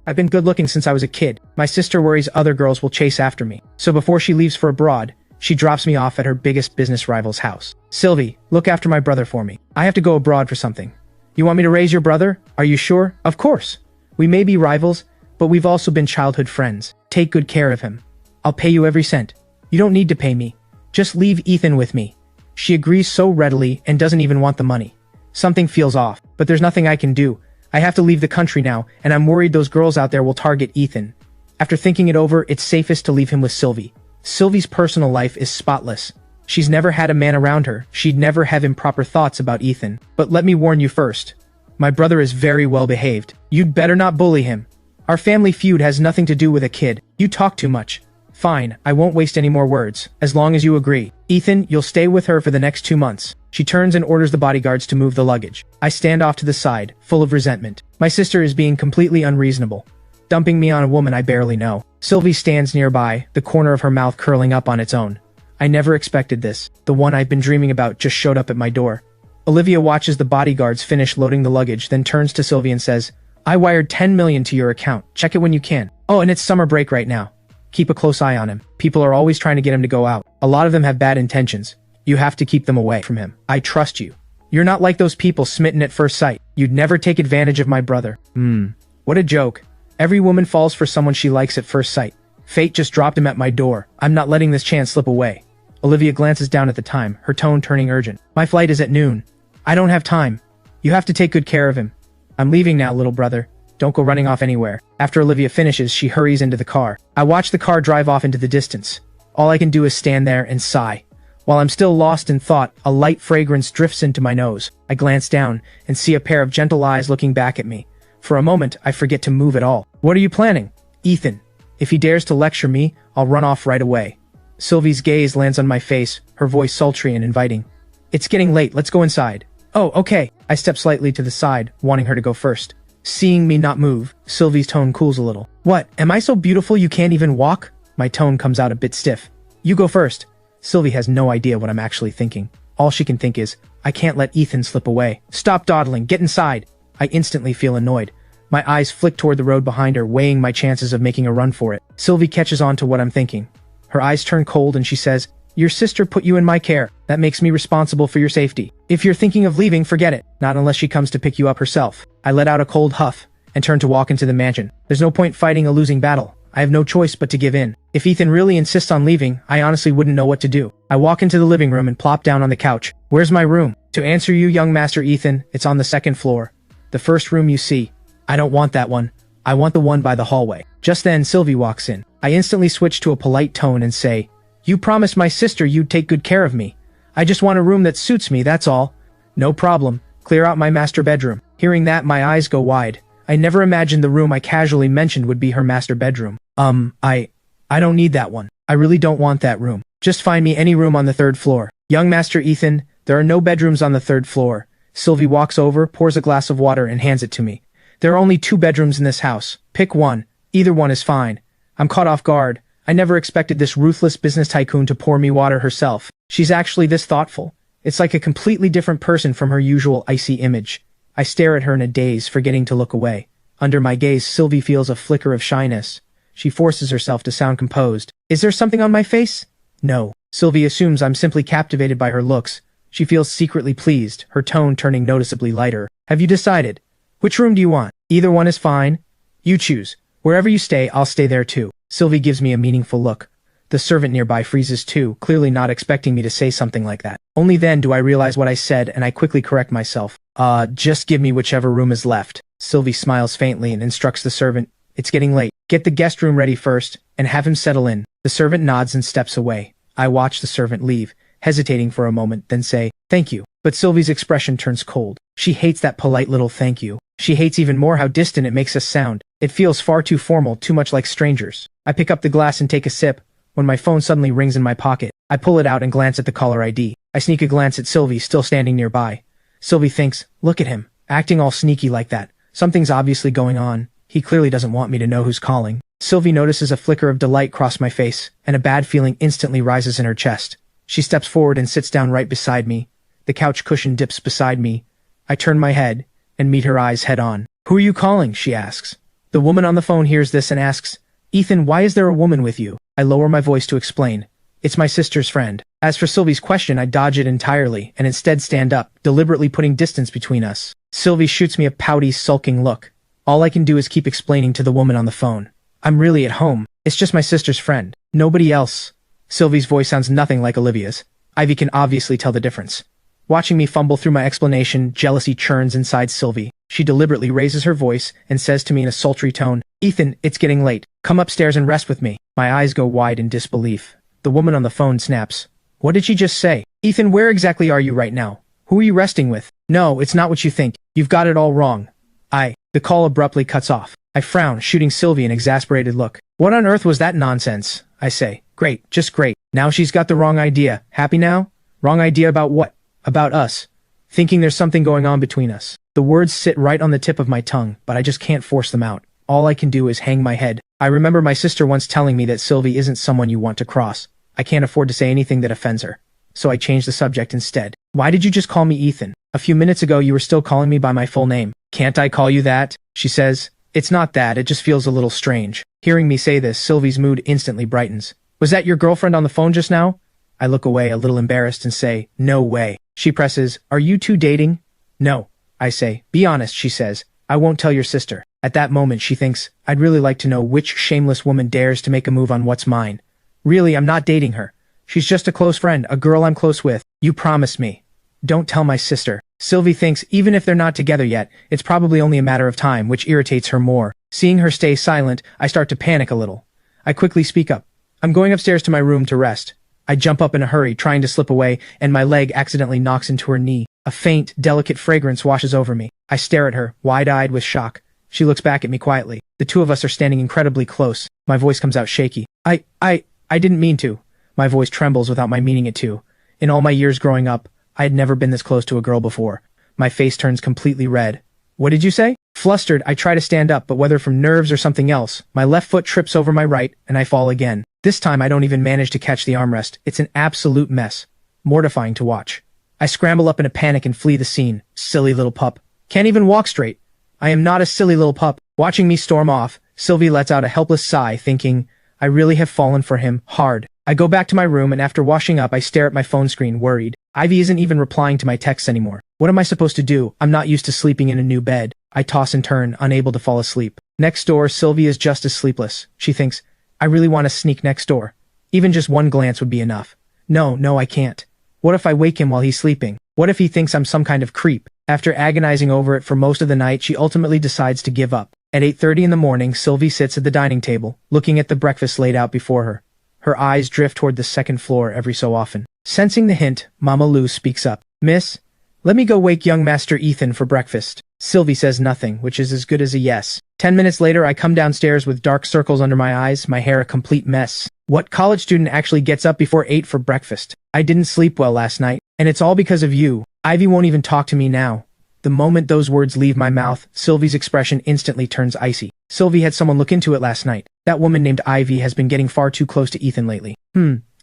I've been good looking since I was a kid. My sister worries other girls will chase after me. So before she leaves for abroad, she drops me off at her biggest business rival's house. Sylvie, look after my brother for me. I have to go abroad for something. You want me to raise your brother? Are you sure? Of course. We may be rivals, but we've also been childhood friends. Take good care of him. I'll pay you every cent. You don't need to pay me. Just leave Ethan with me. She agrees so readily and doesn't even want the money. Something feels off, but there's nothing I can do. I have to leave the country now, and I'm worried those girls out there will target Ethan. After thinking it over, it's safest to leave him with Sylvie. Sylvie's personal life is spotless. She's never had a man around her. She'd never have improper thoughts about Ethan. But let me warn you first. My brother is very well behaved. You'd better not bully him. Our family feud has nothing to do with a kid. You talk too much. Fine, I won't waste any more words, as long as you agree. Ethan, you'll stay with her for the next 2 months. She turns and orders the bodyguards to move the luggage. I stand off to the side, full of resentment. My sister is being completely unreasonable, dumping me on a woman I barely know. Sylvie stands nearby, the corner of her mouth curling up on its own. I never expected this. The one I've been dreaming about just showed up at my door. Olivia watches the bodyguards finish loading the luggage, then turns to Sylvie and says, I wired 10 million to your account. Check it when you can. Oh, and it's summer break right now. Keep a close eye on him. People are always trying to get him to go out. A lot of them have bad intentions. You have to keep them away from him. I trust you. You're not like those people smitten at first sight. You'd never take advantage of my brother. What a joke. Every woman falls for someone she likes at first sight. Fate just dropped him at my door. I'm not letting this chance slip away. Olivia glances down at the time, her tone turning urgent. My flight is at noon. I don't have time. You have to take good care of him. I'm leaving now, little brother. Don't go running off anywhere. After Olivia finishes, she hurries into the car. I watch the car drive off into the distance. All I can do is stand there and sigh. While I'm still lost in thought, a light fragrance drifts into my nose. I glance down and see a pair of gentle eyes looking back at me. For a moment, I forget to move at all. What are you planning? Ethan. If he dares to lecture me, I'll run off right away. Sylvie's gaze lands on my face, her voice sultry and inviting. It's getting late, let's go inside. Oh, okay. I step slightly to the side, wanting her to go first. Seeing me not move, Sylvie's tone cools a little. What, am I so beautiful you can't even walk? My tone comes out a bit stiff. You go first. Sylvie has no idea what I'm actually thinking. All she can think is, I can't let Ethan slip away. Stop dawdling, get inside. I instantly feel annoyed. My eyes flick toward the road behind her, weighing my chances of making a run for it. Sylvie catches on to what I'm thinking. Her eyes turn cold and she says, Your sister put you in my care. That makes me responsible for your safety. If you're thinking of leaving, forget it. Not unless she comes to pick you up herself. I let out a cold huff and turn to walk into the mansion. There's no point fighting a losing battle. I have no choice but to give in. If Ethan really insists on leaving, I honestly wouldn't know what to do. I walk into the living room and plop down on the couch. Where's my room? To answer you, young Master Ethan, it's on the second floor. The first room you see. I don't want that one. I want the one by the hallway. Just then, Sylvie walks in. I instantly switch to a polite tone and say, You promised my sister you'd take good care of me. I just want a room that suits me, that's all. No problem. Clear out my master bedroom. Hearing that, my eyes go wide. I never imagined the room I casually mentioned would be her master bedroom. I don't need that one. I really don't want that room. Just find me any room on the third floor. Young Master Ethan, there are no bedrooms on the third floor. Sylvie walks over, pours a glass of water, and hands it to me. There are only 2 bedrooms in this house. Pick one. Either one is fine. I'm caught off guard. I never expected this ruthless business tycoon to pour me water herself. She's actually this thoughtful. It's like a completely different person from her usual icy image. I stare at her in a daze, forgetting to look away. Under my gaze, Sylvie feels a flicker of shyness. She forces herself to sound composed. Is there something on my face? No. Sylvie assumes I'm simply captivated by her looks. She feels secretly pleased, her tone turning noticeably lighter. Have you decided? Which room do you want? Either one is fine. You choose. Wherever you stay, I'll stay there too. Sylvie gives me a meaningful look. The servant nearby freezes too, clearly not expecting me to say something like that. Only then do I realize what I said, and I quickly correct myself. Just give me whichever room is left. Sylvie smiles faintly and instructs the servant, It's getting late. Get the guest room ready first, and have him settle in. The servant nods and steps away. I watch the servant leave, hesitating for a moment, then say, Thank you. But Sylvie's expression turns cold. She hates that polite little thank you. She hates even more how distant it makes us sound. It feels far too formal, too much like strangers. I pick up the glass and take a sip, when my phone suddenly rings in my pocket. I pull it out and glance at the caller ID. I sneak a glance at Sylvie, still standing nearby. Sylvie thinks, Look at him, acting all sneaky like that. Something's obviously going on. He clearly doesn't want me to know who's calling. Sylvie notices a flicker of delight cross my face, and a bad feeling instantly rises in her chest. She steps forward and sits down right beside me. The couch cushion dips beside me. I turn my head, and meet her eyes head on. Who are you calling? She asks. The woman on the phone hears this and asks, "Ethan, why is there a woman with you?" I lower my voice to explain. "It's my sister's friend." As for Sylvie's question, I dodge it entirely and instead stand up, deliberately putting distance between us. Sylvie shoots me a pouty, sulking look. All I can do is keep explaining to the woman on the phone. "I'm really at home. It's just my sister's friend. Nobody else." Sylvie's voice sounds nothing like Olivia's. Ivy can obviously tell the difference. Watching me fumble through my explanation, jealousy churns inside Sylvie. She deliberately raises her voice and says to me in a sultry tone, "Ethan, it's getting late. Come upstairs and rest with me." My eyes go wide in disbelief. The woman on the phone snaps. "What did she just say? Ethan, where exactly are you right now? Who are you resting with?" "No, it's not what you think. You've got it all wrong." The call abruptly cuts off. I frown, shooting Sylvie an exasperated look. "What on earth was that nonsense?" I say. "Great, just great. Now she's got the wrong idea. Happy now?" "Wrong idea about what?" "About us. Thinking there's something going on between us." The words sit right on the tip of my tongue, but I just can't force them out. All I can do is hang my head. I remember my sister once telling me that Sylvie isn't someone you want to cross. I can't afford to say anything that offends her. So I changed the subject instead. "Why did you just call me Ethan? A few minutes ago you were still calling me by my full name." "Can't I call you that?" she says. "It's not that, it just feels a little strange." Hearing me say this, Sylvie's mood instantly brightens. "Was that your girlfriend on the phone just now?" I look away, a little embarrassed, and say, "No way." She presses, "Are you two dating?" "No," I say. "Be honest," she says. "I won't tell your sister." At that moment she thinks, I'd really like to know which shameless woman dares to make a move on what's mine. Really, I'm not dating her. She's just a close friend, a girl I'm close with. "You promised me." "Don't tell my sister." Sylvie thinks even if they're not together yet, it's probably only a matter of time, which irritates her more. Seeing her stay silent, I start to panic a little. I quickly speak up. "I'm going upstairs to my room to rest." I jump up in a hurry, trying to slip away, and my leg accidentally knocks into her knee. A faint, delicate fragrance washes over me. I stare at her, wide-eyed with shock. She looks back at me quietly. The two of us are standing incredibly close. My voice comes out shaky. I didn't mean to." My voice trembles without my meaning it to. In all my years growing up, I had never been this close to a girl before. My face turns completely red. "What did you say?" Flustered, I try to stand up, but whether from nerves or something else, my left foot trips over my right, and I fall again. This time I don't even manage to catch the armrest. It's an absolute mess. Mortifying to watch. I scramble up in a panic and flee the scene. Silly little pup. Can't even walk straight. I am not a silly little pup. Watching me storm off, Sylvie lets out a helpless sigh, thinking, I really have fallen for him, hard. I go back to my room, and after washing up I stare at my phone screen, worried. Ivy isn't even replying to my texts anymore. What am I supposed to do? I'm not used to sleeping in a new bed. I toss and turn, unable to fall asleep. Next door, Sylvie is just as sleepless. She thinks, I really want to sneak next door. Even just one glance would be enough. No, I can't. What if I wake him while he's sleeping? What if he thinks I'm some kind of creep? After agonizing over it for most of the night, she ultimately decides to give up. At 8:30 in the morning, Sylvie sits at the dining table, looking at the breakfast laid out before her. Her eyes drift toward the second floor every so often. Sensing the hint, Mama Lou speaks up. "Miss, let me go wake young Master Ethan for breakfast." Sylvie says nothing, which is as good as a yes. 10 minutes later, I come downstairs with dark circles under my eyes, my hair a complete mess. What college student actually gets up before 8 for breakfast? I didn't sleep well last night, and it's all because of you. Ivy won't even talk to me now. The moment those words leave my mouth, Sylvie's expression instantly turns icy. Sylvie had someone look into it last night. That woman named Ivy has been getting far too close to Ethan lately.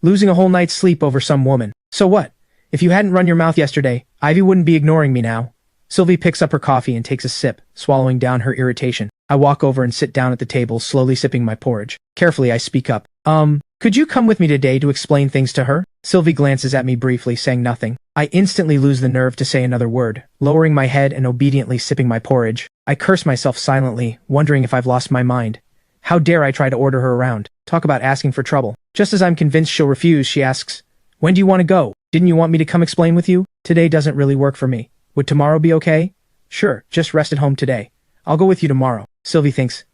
Losing a whole night's sleep over some woman. So what? If you hadn't run your mouth yesterday, Ivy wouldn't be ignoring me now. Sylvie picks up her coffee and takes a sip, swallowing down her irritation. I walk over and sit down at the table, slowly sipping my porridge. Carefully, I speak up. Could you come with me today to explain things to her?" Sylvie glances at me briefly, saying nothing. I instantly lose the nerve to say another word. Lowering my head and obediently sipping my porridge, I curse myself silently, wondering if I've lost my mind. How dare I try to order her around? Talk about asking for trouble. Just as I'm convinced she'll refuse, she asks, "When do you want to go? Didn't you want me to come explain with you?" "Today doesn't really work for me. Would tomorrow be okay?" "Sure, just rest at home today. I'll go with you tomorrow." Sylvie thinks,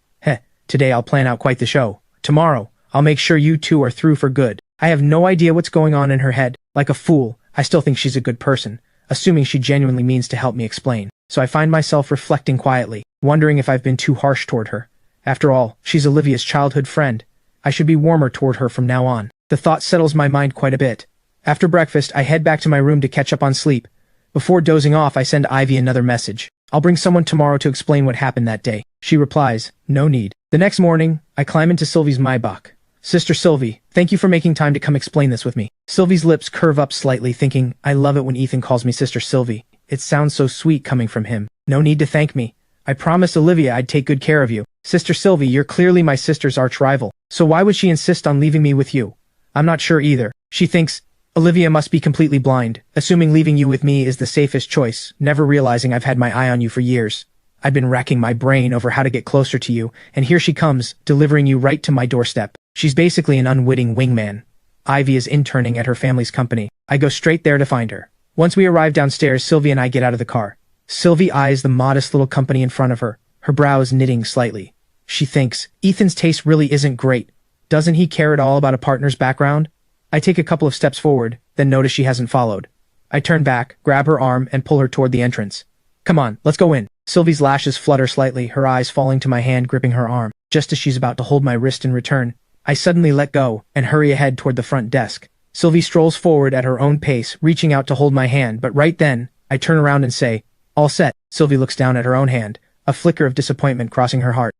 today I'll plan out quite the show. Tomorrow, I'll make sure you two are through for good. I have no idea what's going on in her head. Like a fool, I still think she's a good person, assuming she genuinely means to help me explain. So I find myself reflecting quietly, wondering if I've been too harsh toward her. After all, she's Olivia's childhood friend. I should be warmer toward her from now on. The thought settles my mind quite a bit. After breakfast, I head back to my room to catch up on sleep. Before dozing off, I send Ivy another message. "I'll bring someone tomorrow to explain what happened that day." She replies, "No need." The next morning, I climb into Sylvie's Maybach. "Sister Sylvie, thank you for making time to come explain this with me." Sylvie's lips curve up slightly, thinking, I love it when Ethan calls me Sister Sylvie. It sounds so sweet coming from him. "No need to thank me. I promised Olivia I'd take good care of you." Sister Sylvie, you're clearly my sister's arch-rival, so why would she insist on leaving me with you? I'm not sure either. She thinks Olivia must be completely blind, assuming leaving you with me is the safest choice, never realizing I've had my eye on you for years. I've been racking my brain over how to get closer to you, and here she comes, delivering you right to my doorstep. She's basically an unwitting wingman. Ivy is interning at her family's company. I go straight there to find her. Once we arrive downstairs, Sylvie and I get out of the car. Sylvie eyes the modest little company in front of her, her brows knitting slightly. She thinks, Ethan's taste really isn't great. Doesn't he care at all about a partner's background? I take a couple of steps forward, then notice she hasn't followed. I turn back, grab her arm, and pull her toward the entrance. Come on, let's go in. Sylvie's lashes flutter slightly, her eyes falling to my hand gripping her arm. Just as she's about to hold my wrist in return, I suddenly let go and hurry ahead toward the front desk. Sylvie strolls forward at her own pace, reaching out to hold my hand, but right then, I turn around and say, all set. Sylvie looks down at her own hand, a flicker of disappointment crossing her heart.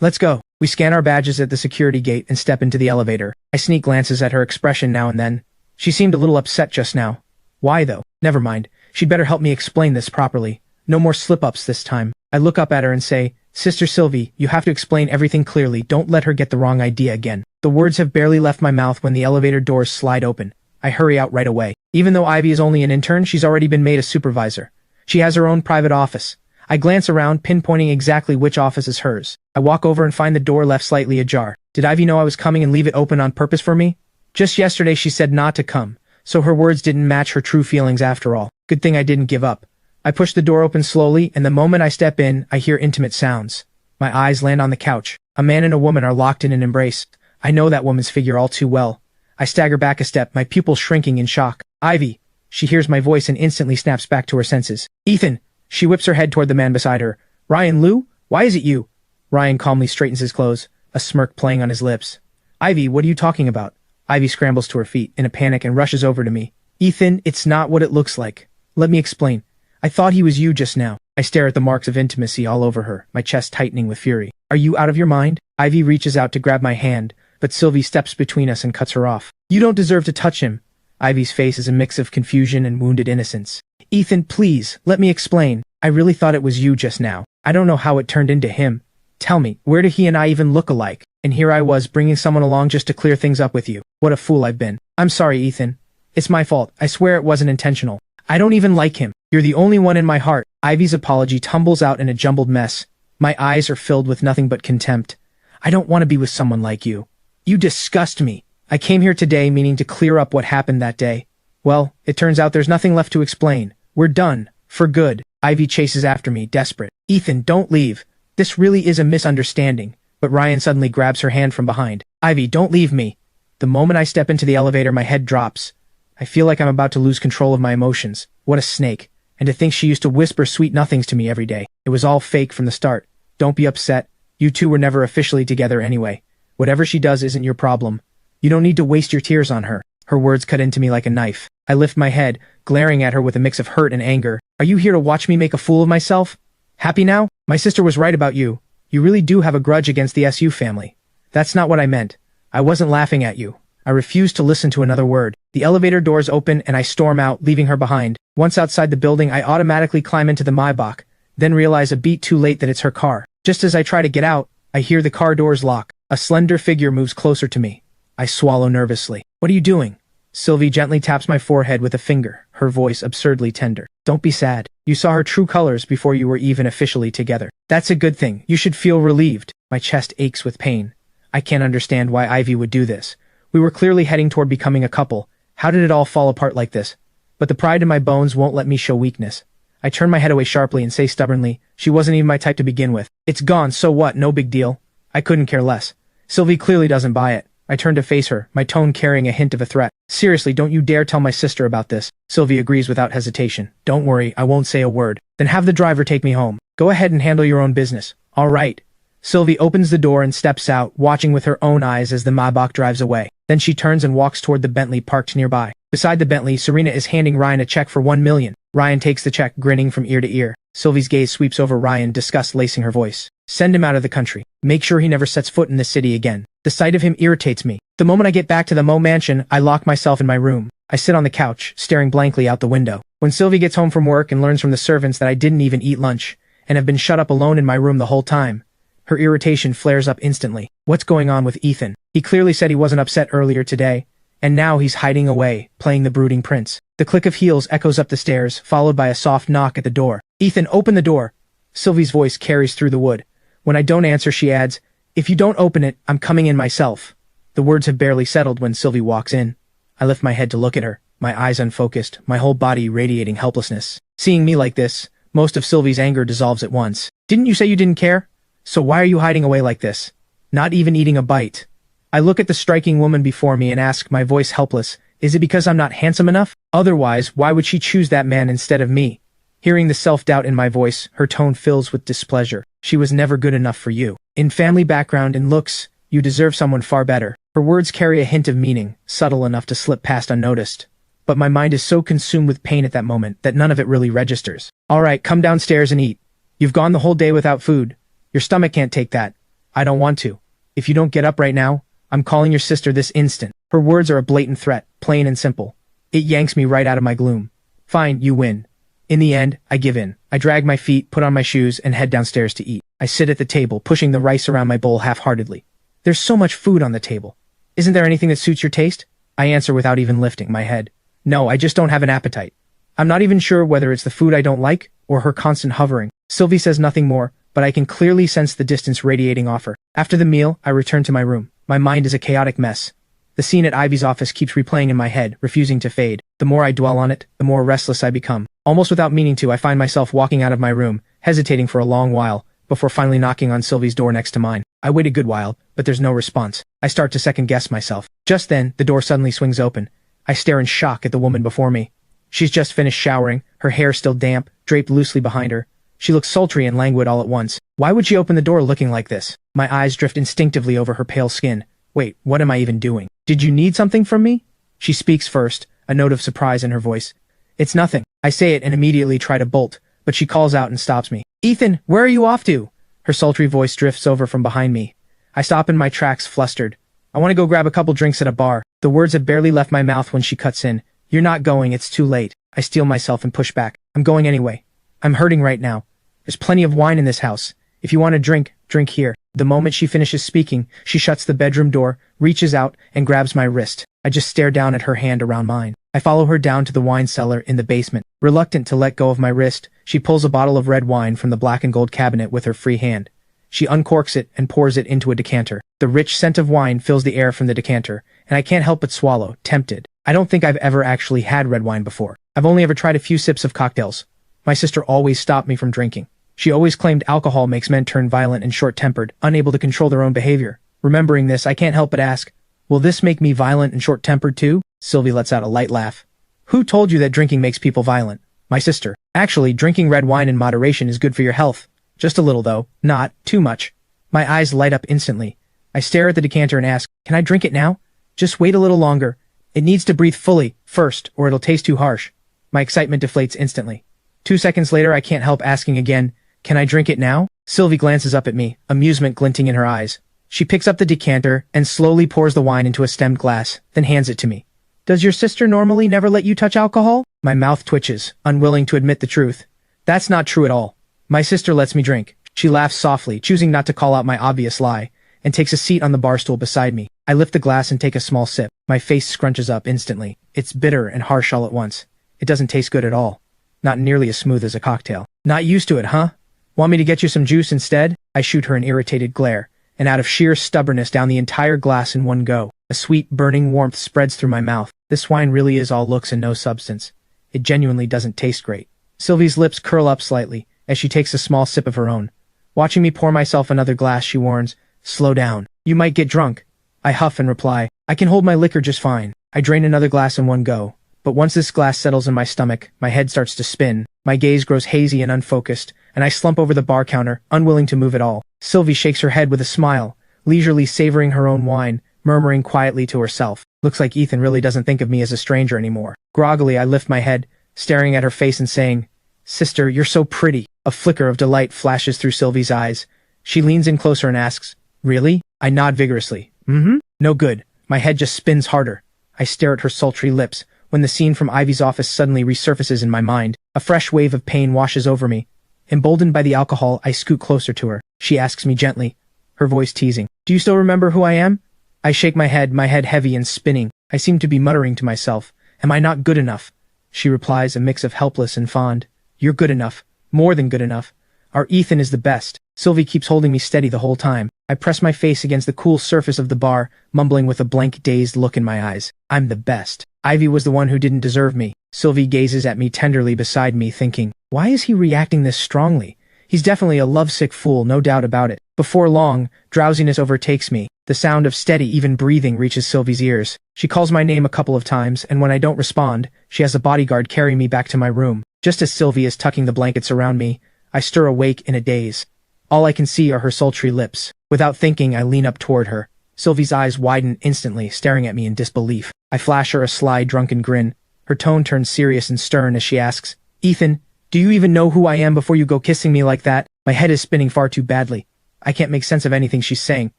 Let's go. We scan our badges at the security gate and step into the elevator. I sneak glances at her expression now and then. She seemed a little upset just now. Why though? Never mind. She'd better help me explain this properly. No more slip-ups this time. I look up at her and say, Sister Sylvie, you have to explain everything clearly. Don't let her get the wrong idea again. The words have barely left my mouth when the elevator doors slide open. I hurry out right away. Even though Ivy is only an intern, she's already been made a supervisor. She has her own private office. I glance around, pinpointing exactly which office is hers. I walk over and find the door left slightly ajar. Did Ivy know I was coming and leave it open on purpose for me? Just yesterday she said not to come, so her words didn't match her true feelings after all. Good thing I didn't give up. I push the door open slowly, and the moment I step in, I hear intimate sounds. My eyes land on the couch. A man and a woman are locked in an embrace. I know that woman's figure all too well. I stagger back a step, my pupils shrinking in shock. Ivy! She hears my voice and instantly snaps back to her senses. Ethan! She whips her head toward the man beside her. Ryan Liu? Why is it you? Ryan calmly straightens his clothes, a smirk playing on his lips. Ivy, what are you talking about? Ivy scrambles to her feet in a panic and rushes over to me. Ethan, it's not what it looks like. Let me explain. I thought he was you just now. I stare at the marks of intimacy all over her, my chest tightening with fury. Are you out of your mind? Ivy reaches out to grab my hand, but Sylvie steps between us and cuts her off. You don't deserve to touch him. Ivy's face is a mix of confusion and wounded innocence. Ethan, please, let me explain. I really thought it was you just now. I don't know how it turned into him. Tell me, where do he and I even look alike? And here I was bringing someone along just to clear things up with you. What a fool I've been. I'm sorry, Ethan. It's my fault. I swear it wasn't intentional. I don't even like him. You're the only one in my heart. Ivy's apology tumbles out in a jumbled mess. My eyes are filled with nothing but contempt. I don't want to be with someone like you. You disgust me. I came here today meaning to clear up what happened that day. Well, it turns out there's nothing left to explain. We're done. For good. Ivy chases after me, desperate. Ethan, don't leave. This really is a misunderstanding. But Ryan suddenly grabs her hand from behind. Ivy, don't leave me. The moment I step into the elevator, my head drops. I feel like I'm about to lose control of my emotions. What a snake. And to think she used to whisper sweet nothings to me every day. It was all fake from the start. Don't be upset. You two were never officially together anyway. Whatever she does isn't your problem. You don't need to waste your tears on her. Her words cut into me like a knife. I lift my head, glaring at her with a mix of hurt and anger. Are you here to watch me make a fool of myself? Happy now? My sister was right about you. You really do have a grudge against the SU family. That's not what I meant. I wasn't laughing at you. I refuse to listen to another word. The elevator doors open and I storm out, leaving her behind. Once outside the building, I automatically climb into the Maybach, then realize a beat too late that it's her car. Just as I try to get out, I hear the car doors lock. A slender figure moves closer to me. I swallow nervously. What are you doing? Sylvie gently taps my forehead with a finger, her voice absurdly tender. Don't be sad. You saw her true colors before you were even officially together. That's a good thing. You should feel relieved. My chest aches with pain. I can't understand why Ivy would do this. We were clearly heading toward becoming a couple. How did it all fall apart like this? But the pride in my bones won't let me show weakness. I turn my head away sharply and say stubbornly, she wasn't even my type to begin with. It's gone, so what? No big deal. I couldn't care less. Sylvie clearly doesn't buy it. I turn to face her, my tone carrying a hint of a threat. Seriously, don't you dare tell my sister about this. Sylvie agrees without hesitation. Don't worry, I won't say a word. Then have the driver take me home. Go ahead and handle your own business. All right. Sylvie opens the door and steps out, watching with her own eyes as the Maybach drives away. Then she turns and walks toward the Bentley parked nearby. Beside the Bentley, Serena is handing Ryan a check for $1 million. Ryan takes the check, grinning from ear to ear. Sylvie's gaze sweeps over Ryan, disgust lacing her voice. Send him out of the country. Make sure he never sets foot in this city again. The sight of him irritates me. The moment I get back to the Mo mansion, I lock myself in my room. I sit on the couch, staring blankly out the window. When Sylvie gets home from work and learns from the servants that I didn't even eat lunch, and have been shut up alone in my room the whole time, Her irritation flares up instantly. What's going on with Ethan? He clearly said he wasn't upset earlier today, and now he's hiding away, playing the brooding prince. The click of heels echoes up the stairs, followed by a soft knock at the door. Ethan, open the door. Sylvie's voice carries through the wood. When I don't answer, she adds, if you don't open it, I'm coming in myself. The words have barely settled when Sylvie walks in. I lift my head to look at her, my eyes unfocused, my whole body radiating helplessness. Seeing me like this, most of Sylvie's anger dissolves at once. Didn't you say you didn't care? So why are you hiding away like this? Not even eating a bite. I look at the striking woman before me and ask, my voice helpless, is it because I'm not handsome enough? Otherwise, why would she choose that man instead of me? Hearing the self-doubt in my voice, her tone fills with displeasure. She was never good enough for you. In family background and looks, you deserve someone far better. Her words carry a hint of meaning, subtle enough to slip past unnoticed. But my mind is so consumed with pain at that moment that none of it really registers. Alright, come downstairs and eat. You've gone the whole day without food. Your stomach can't take that. I don't want to. If you don't get up right now, I'm calling your sister this instant. Her words are a blatant threat, plain and simple. It yanks me right out of my gloom. Fine, you win. In the end, I give in. I drag my feet, put on my shoes, and head downstairs to eat. I sit at the table, pushing the rice around my bowl half-heartedly. There's so much food on the table. Isn't there anything that suits your taste? I answer without even lifting my head. No, I just don't have an appetite. I'm not even sure whether it's the food I don't like, or her constant hovering. Sylvie says nothing more, but I can clearly sense the distance radiating off her. After the meal, I return to my room. My mind is a chaotic mess. The scene at Ivy's office keeps replaying in my head, refusing to fade. The more I dwell on it, the more restless I become. Almost without meaning to, I find myself walking out of my room, hesitating for a long while, before finally knocking on Sylvie's door next to mine. I wait a good while, but there's no response. I start to second-guess myself. Just then, the door suddenly swings open. I stare in shock at the woman before me. She's just finished showering, her hair still damp, draped loosely behind her. She looks sultry and languid all at once. Why would she open the door looking like this? My eyes drift instinctively over her pale skin. Wait, what am I even doing? Did you need something from me? She speaks first, a note of surprise in her voice. It's nothing. I say it and immediately try to bolt, but she calls out and stops me. Ethan, where are you off to? Her sultry voice drifts over from behind me. I stop in my tracks, flustered. I want to go grab a couple drinks at a bar. The words have barely left my mouth when she cuts in. You're not going, it's too late. I steel myself and push back. I'm going anyway. I'm hurting right now. There's plenty of wine in this house. If you want a drink, drink here. The moment she finishes speaking, she shuts the bedroom door, reaches out, and grabs my wrist. I just stare down at her hand around mine. I follow her down to the wine cellar in the basement. Reluctant to let go of my wrist, she pulls a bottle of red wine from the black and gold cabinet with her free hand. She uncorks it and pours it into a decanter. The rich scent of wine fills the air from the decanter, and I can't help but swallow, tempted. I don't think I've ever actually had red wine before. I've only ever tried a few sips of cocktails. My sister always stopped me from drinking. She always claimed alcohol makes men turn violent and short-tempered, unable to control their own behavior. Remembering this, I can't help but ask, will this make me violent and short-tempered too? Sylvie lets out a light laugh. Who told you that drinking makes people violent? My sister. Actually, drinking red wine in moderation is good for your health. Just a little though, not too much. My eyes light up instantly. I stare at the decanter and ask, can I drink it now? Just wait a little longer. It needs to breathe fully, first, or it'll taste too harsh. My excitement deflates instantly. 2 seconds later, I can't help asking again, can I drink it now? Sylvie glances up at me, amusement glinting in her eyes. She picks up the decanter and slowly pours the wine into a stemmed glass, then hands it to me. Does your sister normally never let you touch alcohol? My mouth twitches, unwilling to admit the truth. That's not true at all. My sister lets me drink. She laughs softly, choosing not to call out my obvious lie, and takes a seat on the bar stool beside me. I lift the glass and take a small sip. My face scrunches up instantly. It's bitter and harsh all at once. It doesn't taste good at all. Not nearly as smooth as a cocktail. Not used to it, huh? Want me to get you some juice instead? I shoot her an irritated glare, and out of sheer stubbornness down the entire glass in one go. A sweet, burning warmth spreads through my mouth. This wine really is all looks and no substance. It genuinely doesn't taste great. Sylvie's lips curl up slightly, as she takes a small sip of her own. Watching me pour myself another glass, she warns, slow down. You might get drunk. I huff and reply, I can hold my liquor just fine. I drain another glass in one go. But once this glass settles in my stomach, my head starts to spin, my gaze grows hazy and unfocused, and I slump over the bar counter, unwilling to move at all. Sylvie shakes her head with a smile, leisurely savoring her own wine, murmuring quietly to herself. Looks like Ethan really doesn't think of me as a stranger anymore. Groggily, I lift my head, staring at her face and saying, Sister, you're so pretty. A flicker of delight flashes through Sylvie's eyes. She leans in closer and asks, Really? I nod vigorously. No good. My head just spins harder. I stare at her sultry lips, when the scene from Ivy's office suddenly resurfaces in my mind. A fresh wave of pain washes over me. Emboldened by the alcohol, I scoot closer to her. She asks me gently, her voice teasing. Do you still remember who I am? I shake my head heavy and spinning. I seem to be muttering to myself. Am I not good enough? She replies, a mix of helpless and fond. You're good enough. More than good enough. Our Ethan is the best. Sylvie keeps holding me steady the whole time. I press my face against the cool surface of the bar, mumbling with a blank, dazed look in my eyes. I'm the best. Ivy was the one who didn't deserve me. Sylvie gazes at me tenderly beside me, thinking, why is he reacting this strongly? He's definitely a lovesick fool, no doubt about it. Before long, drowsiness overtakes me. The sound of steady, even breathing reaches Sylvie's ears. She calls my name a couple of times, and when I don't respond, she has a bodyguard carry me back to my room. Just as Sylvie is tucking the blankets around me, I stir awake in a daze. All I can see are her sultry lips. Without thinking, I lean up toward her. Sylvie's eyes widen instantly, staring at me in disbelief. I flash her a sly, drunken grin. Her tone turns serious and stern as she asks, Ethan, do you even know who I am before you go kissing me like that? My head is spinning far too badly. I can't make sense of anything she's saying.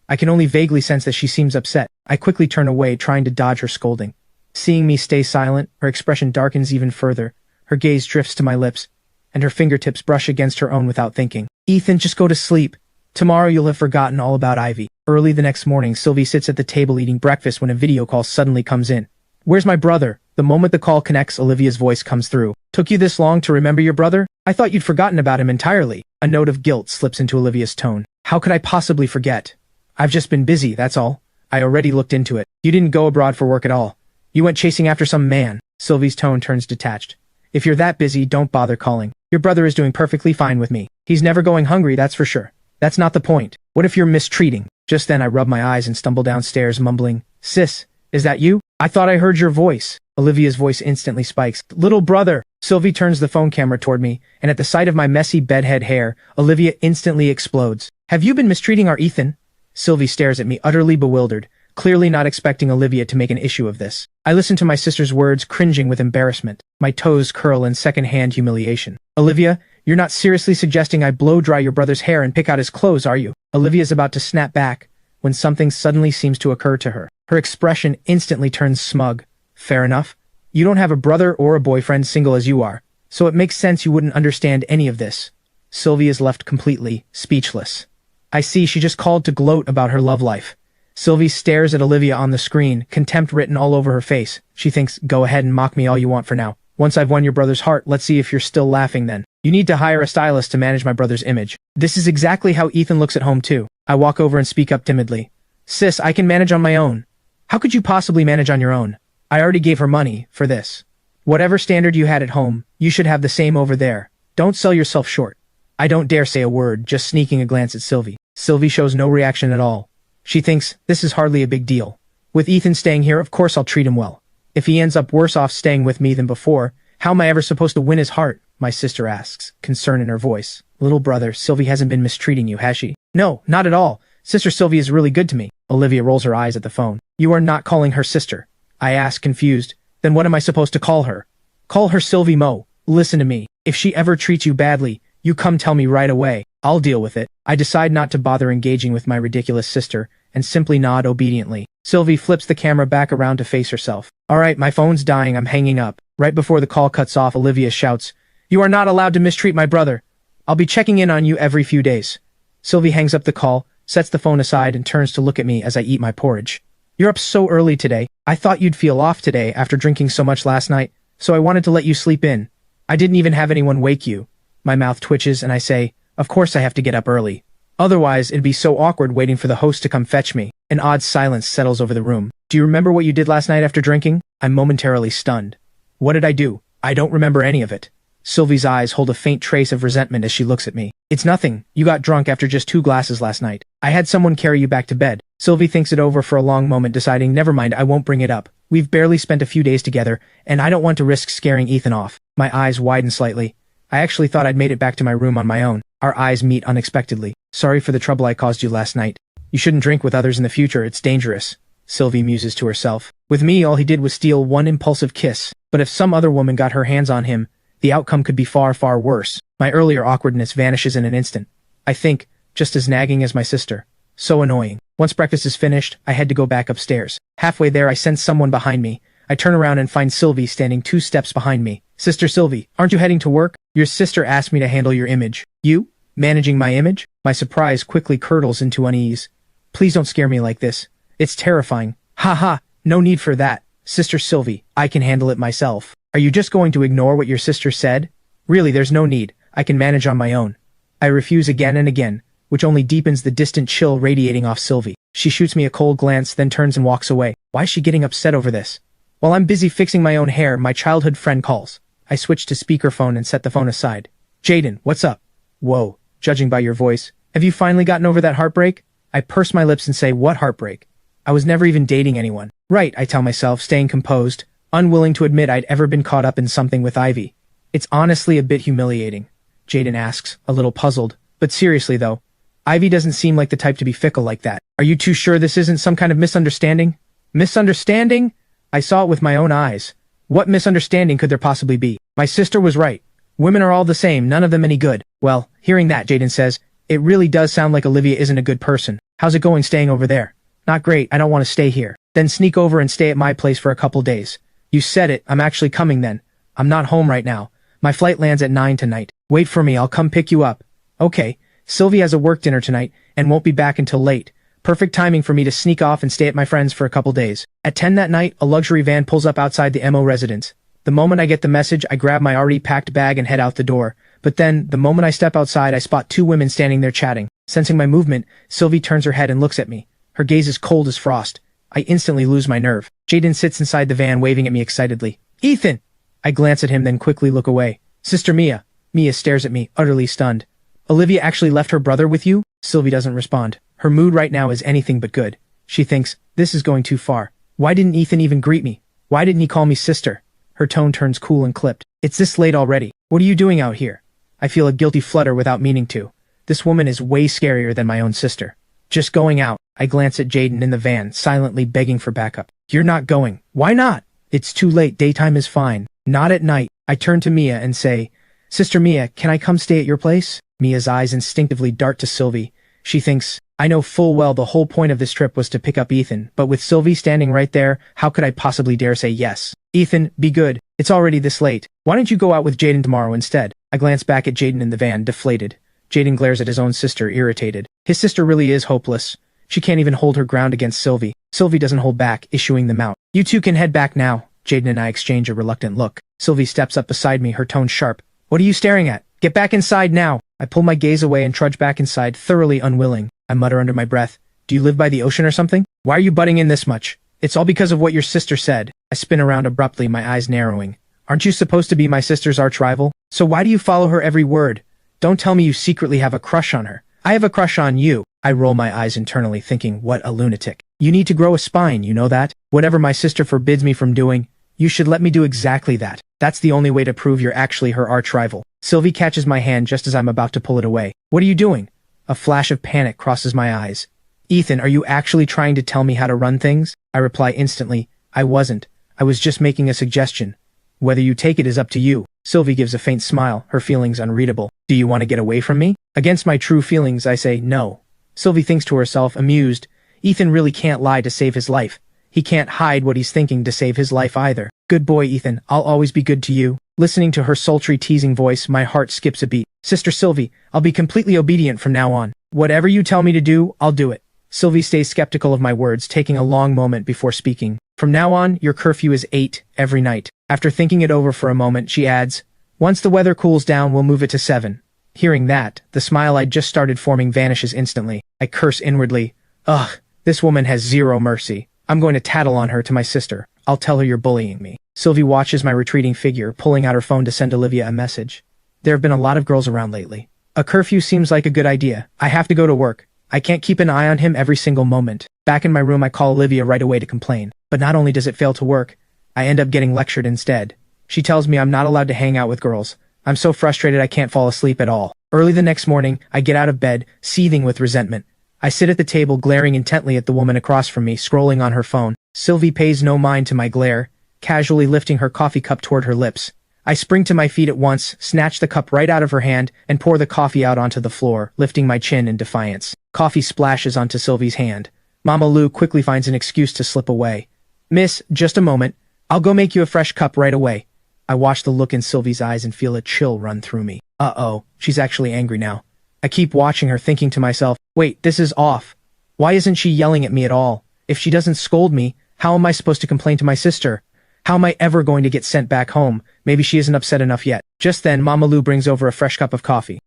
I can only vaguely sense that she seems upset. I quickly turn away, trying to dodge her scolding. Seeing me stay silent, her expression darkens even further. Her gaze drifts to my lips, and her fingertips brush against her own without thinking. Ethan, just go to sleep. Tomorrow you'll have forgotten all about Ivy. Early the next morning, Sylvie sits at the table eating breakfast when a video call suddenly comes in. Where's my brother? The moment the call connects, Olivia's voice comes through. Took you this long to remember your brother? I thought you'd forgotten about him entirely. A note of guilt slips into Olivia's tone. How could I possibly forget? I've just been busy, that's all. I already looked into it. You didn't go abroad for work at all. You went chasing after some man. Sylvie's tone turns detached. If you're that busy, don't bother calling. Your brother is doing perfectly fine with me. He's never going hungry, that's for sure. That's not the point. What if you're mistreating? Just then I rub my eyes and stumble downstairs, mumbling, Sis, is that you? I thought I heard your voice. Olivia's voice instantly spikes. Little brother! Sylvie turns the phone camera toward me, and at the sight of my messy bedhead hair, Olivia instantly explodes. Have you been mistreating our Ethan? Sylvie stares at me, utterly bewildered, clearly not expecting Olivia to make an issue of this. I listen to my sister's words, cringing with embarrassment. My toes curl in second-hand humiliation. Olivia, you're not seriously suggesting I blow-dry your brother's hair and pick out his clothes, are you? Olivia's about to snap back, when something suddenly seems to occur to her. Her expression instantly turns smug. Fair enough. You don't have a brother or a boyfriend single as you are, so it makes sense you wouldn't understand any of this. Sylvie is left completely speechless. I see she just called to gloat about her love life. Sylvie stares at Olivia on the screen, contempt written all over her face. She thinks, go ahead and mock me all you want for now. Once I've won your brother's heart, let's see if you're still laughing then. You need to hire a stylist to manage my brother's image. This is exactly how Ethan looks at home too. I walk over and speak up timidly. Sis, I can manage on my own. How could you possibly manage on your own? I already gave her money for this. Whatever standard you had at home, you should have the same over there. Don't sell yourself short. I don't dare say a word, just sneaking a glance at Sylvie. Sylvie shows no reaction at all. She thinks, this is hardly a big deal. With Ethan staying here, of course I'll treat him well. If he ends up worse off staying with me than before, how am I ever supposed to win his heart? My sister asks, concern in her voice. Little brother, Sylvie hasn't been mistreating you, has she? No, not at all. Sister Sylvie is really good to me. Olivia rolls her eyes at the phone. You are not calling her sister. I ask, confused. Then what am I supposed to call her? Call her Sylvie Mo. Listen to me. If she ever treats you badly, you come tell me right away. I'll deal with it. I decide not to bother engaging with my ridiculous sister, and simply nod obediently. Sylvie flips the camera back around to face herself. Alright, my phone's dying, I'm hanging up. Right before the call cuts off, Olivia shouts, You are not allowed to mistreat my brother. I'll be checking in on you every few days. Sylvie hangs up the call, sets the phone aside, and turns to look at me as I eat my porridge. You're up so early today. I thought you'd feel off today after drinking so much last night, so I wanted to let you sleep in. I didn't even have anyone wake you. My mouth twitches and I say, Of course I have to get up early. Otherwise, it'd be so awkward waiting for the host to come fetch me. An odd silence settles over the room. Do you remember what you did last night after drinking? I'm momentarily stunned. What did I do? I don't remember any of it. Sylvie's eyes hold a faint trace of resentment as she looks at me. It's nothing. You got drunk after just 2 glasses last night. I had someone carry you back to bed. Sylvie thinks it over for a long moment, deciding, never mind, I won't bring it up. We've barely spent a few days together, and I don't want to risk scaring Ethan off. My eyes widen slightly. I actually thought I'd made it back to my room on my own. Our eyes meet unexpectedly. Sorry for the trouble I caused you last night. You shouldn't drink with others in the future, it's dangerous. Sylvie muses to herself. With me, all he did was steal one impulsive kiss. But if some other woman got her hands on him, the outcome could be far, far worse. My earlier awkwardness vanishes in an instant. I think, just as nagging as my sister. So annoying. Once breakfast is finished, I head to go back upstairs. Halfway there, I sense someone behind me. I turn around and find Sylvie standing 2 steps behind me. Sister Sylvie, aren't you heading to work? Your sister asked me to handle your image. You? Managing my image? My surprise quickly curdles into unease. Please don't scare me like this. It's terrifying. Ha, no need for that. Sister Sylvie, I can handle it myself. Are you just going to ignore what your sister said? Really, there's no need. I can manage on my own. I refuse again and again, which only deepens the distant chill radiating off Sylvie. She shoots me a cold glance, then turns and walks away. Why is she getting upset over this? While I'm busy fixing my own hair, my childhood friend calls. I switch to speakerphone and set the phone aside. Jaden, what's up? Whoa, judging by your voice. Have you finally gotten over that heartbreak? I purse my lips and say, what heartbreak? I was never even dating anyone. Right, I tell myself, staying composed, unwilling to admit I'd ever been caught up in something with Ivy. It's honestly a bit humiliating. Jaden asks, a little puzzled. But seriously though, Ivy doesn't seem like the type to be fickle like that. Are you too sure this isn't some kind of misunderstanding? Misunderstanding? I saw it with my own eyes. What misunderstanding could there possibly be? My sister was right. Women are all the same, none of them any good. Well, hearing that, Jaden says, it really does sound like Olivia isn't a good person. How's it going staying over there? Not great, I don't want to stay here. Then sneak over and stay at my place for a couple days. You said it, I'm actually coming then. I'm not home right now. My flight lands at 9 tonight. Wait for me, I'll come pick you up. Okay. Sylvie has a work dinner tonight and won't be back until late. Perfect timing for me to sneak off and stay at my friend's for a couple days. At 10 that night, a luxury van pulls up outside the MO residence. The moment I get the message, I grab my already packed bag and head out the door. But then, the moment I step outside, I spot two women standing there chatting. Sensing my movement, Sylvie turns her head and looks at me. Her gaze is cold as frost. I instantly lose my nerve. Jaden sits inside the van waving at me excitedly. Ethan! I glance at him then quickly look away. Sister Mia. Mia stares at me, utterly stunned. Olivia actually left her brother with you? Sylvie doesn't respond. Her mood right now is anything but good. She thinks, this is going too far. Why didn't Ethan even greet me? Why didn't he call me sister? Her tone turns cool and clipped. It's this late already. What are you doing out here? I feel a guilty flutter without meaning to. This woman is way scarier than my own sister. Just going out. I glance at Jaden in the van, silently begging for backup. You're not going. Why not? It's too late. Daytime is fine. Not at night. I turn to Mia and say, Sister Mia, can I come stay at your place? Mia's eyes instinctively dart to Sylvie. She thinks, I know full well the whole point of this trip was to pick up Ethan, but with Sylvie standing right there, how could I possibly dare say yes? Ethan, be good. It's already this late. Why don't you go out with Jaden tomorrow instead? I glance back at Jaden in the van, deflated. Jaden glares at his own sister, irritated. His sister really is hopeless. She can't even hold her ground against Sylvie. Sylvie doesn't hold back, issuing them out. You two can head back now. Jaden and I exchange a reluctant look. Sylvie steps up beside me, her tone sharp. What are you staring at? Get back inside now. I pull my gaze away and trudge back inside, thoroughly unwilling. I mutter under my breath. Do you live by the ocean or something? Why are you butting in this much? It's all because of what your sister said. I spin around abruptly, my eyes narrowing. Aren't you supposed to be my sister's arch-rival? So why do you follow her every word? Don't tell me you secretly have a crush on her. I have a crush on you. I roll my eyes internally, thinking, what a lunatic. You need to grow a spine, you know that? Whatever my sister forbids me from doing, you should let me do exactly that. That's the only way to prove you're actually her arch-rival. Sylvie catches my hand just as I'm about to pull it away. What are you doing? A flash of panic crosses my eyes. Ethan, are you actually trying to tell me how to run things? I reply instantly, I wasn't. I was just making a suggestion. Whether you take it is up to you. Sylvie gives a faint smile, her feelings unreadable. Do you want to get away from me? Against my true feelings, I say no. Sylvie thinks to herself, amused. Ethan really can't lie to save his life. He can't hide what he's thinking to save his life either. Good boy, Ethan. I'll always be good to you. Listening to her sultry, teasing voice, my heart skips a beat. Sister Sylvie, I'll be completely obedient from now on. Whatever you tell me to do, I'll do it. Sylvie stays skeptical of my words, taking a long moment before speaking. From now on, your curfew is 8 every night. After thinking it over for a moment, she adds, once the weather cools down, we'll move it to 7. Hearing that, the smile I'd just started forming vanishes instantly. I curse inwardly. Ugh, this woman has zero mercy. I'm going to tattle on her to my sister. I'll tell her you're bullying me. Sylvie watches my retreating figure, pulling out her phone to send Olivia a message. There have been a lot of girls around lately. A curfew seems like a good idea. I have to go to work. I can't keep an eye on him every single moment. Back in my room, I call Olivia right away to complain. But not only does it fail to work, I end up getting lectured instead. She tells me I'm not allowed to hang out with girls. I'm so frustrated I can't fall asleep at all. Early the next morning, I get out of bed, seething with resentment. I sit at the table, glaring intently at the woman across from me, scrolling on her phone. Sylvie pays no mind to my glare, casually lifting her coffee cup toward her lips. I spring to my feet at once, snatch the cup right out of her hand, and pour the coffee out onto the floor, lifting my chin in defiance. Coffee splashes onto Sylvie's hand. Mama Lou quickly finds an excuse to slip away. Miss, just a moment. I'll go make you a fresh cup right away. I watch the look in Sylvie's eyes and feel a chill run through me. Uh-oh, she's actually angry now. I keep watching her, thinking to myself, wait, this is off. Why isn't she yelling at me at all? If she doesn't scold me, how am I supposed to complain to my sister? How am I ever going to get sent back home? Maybe she isn't upset enough yet. Just then, Mama Lou brings over a fresh cup of coffee.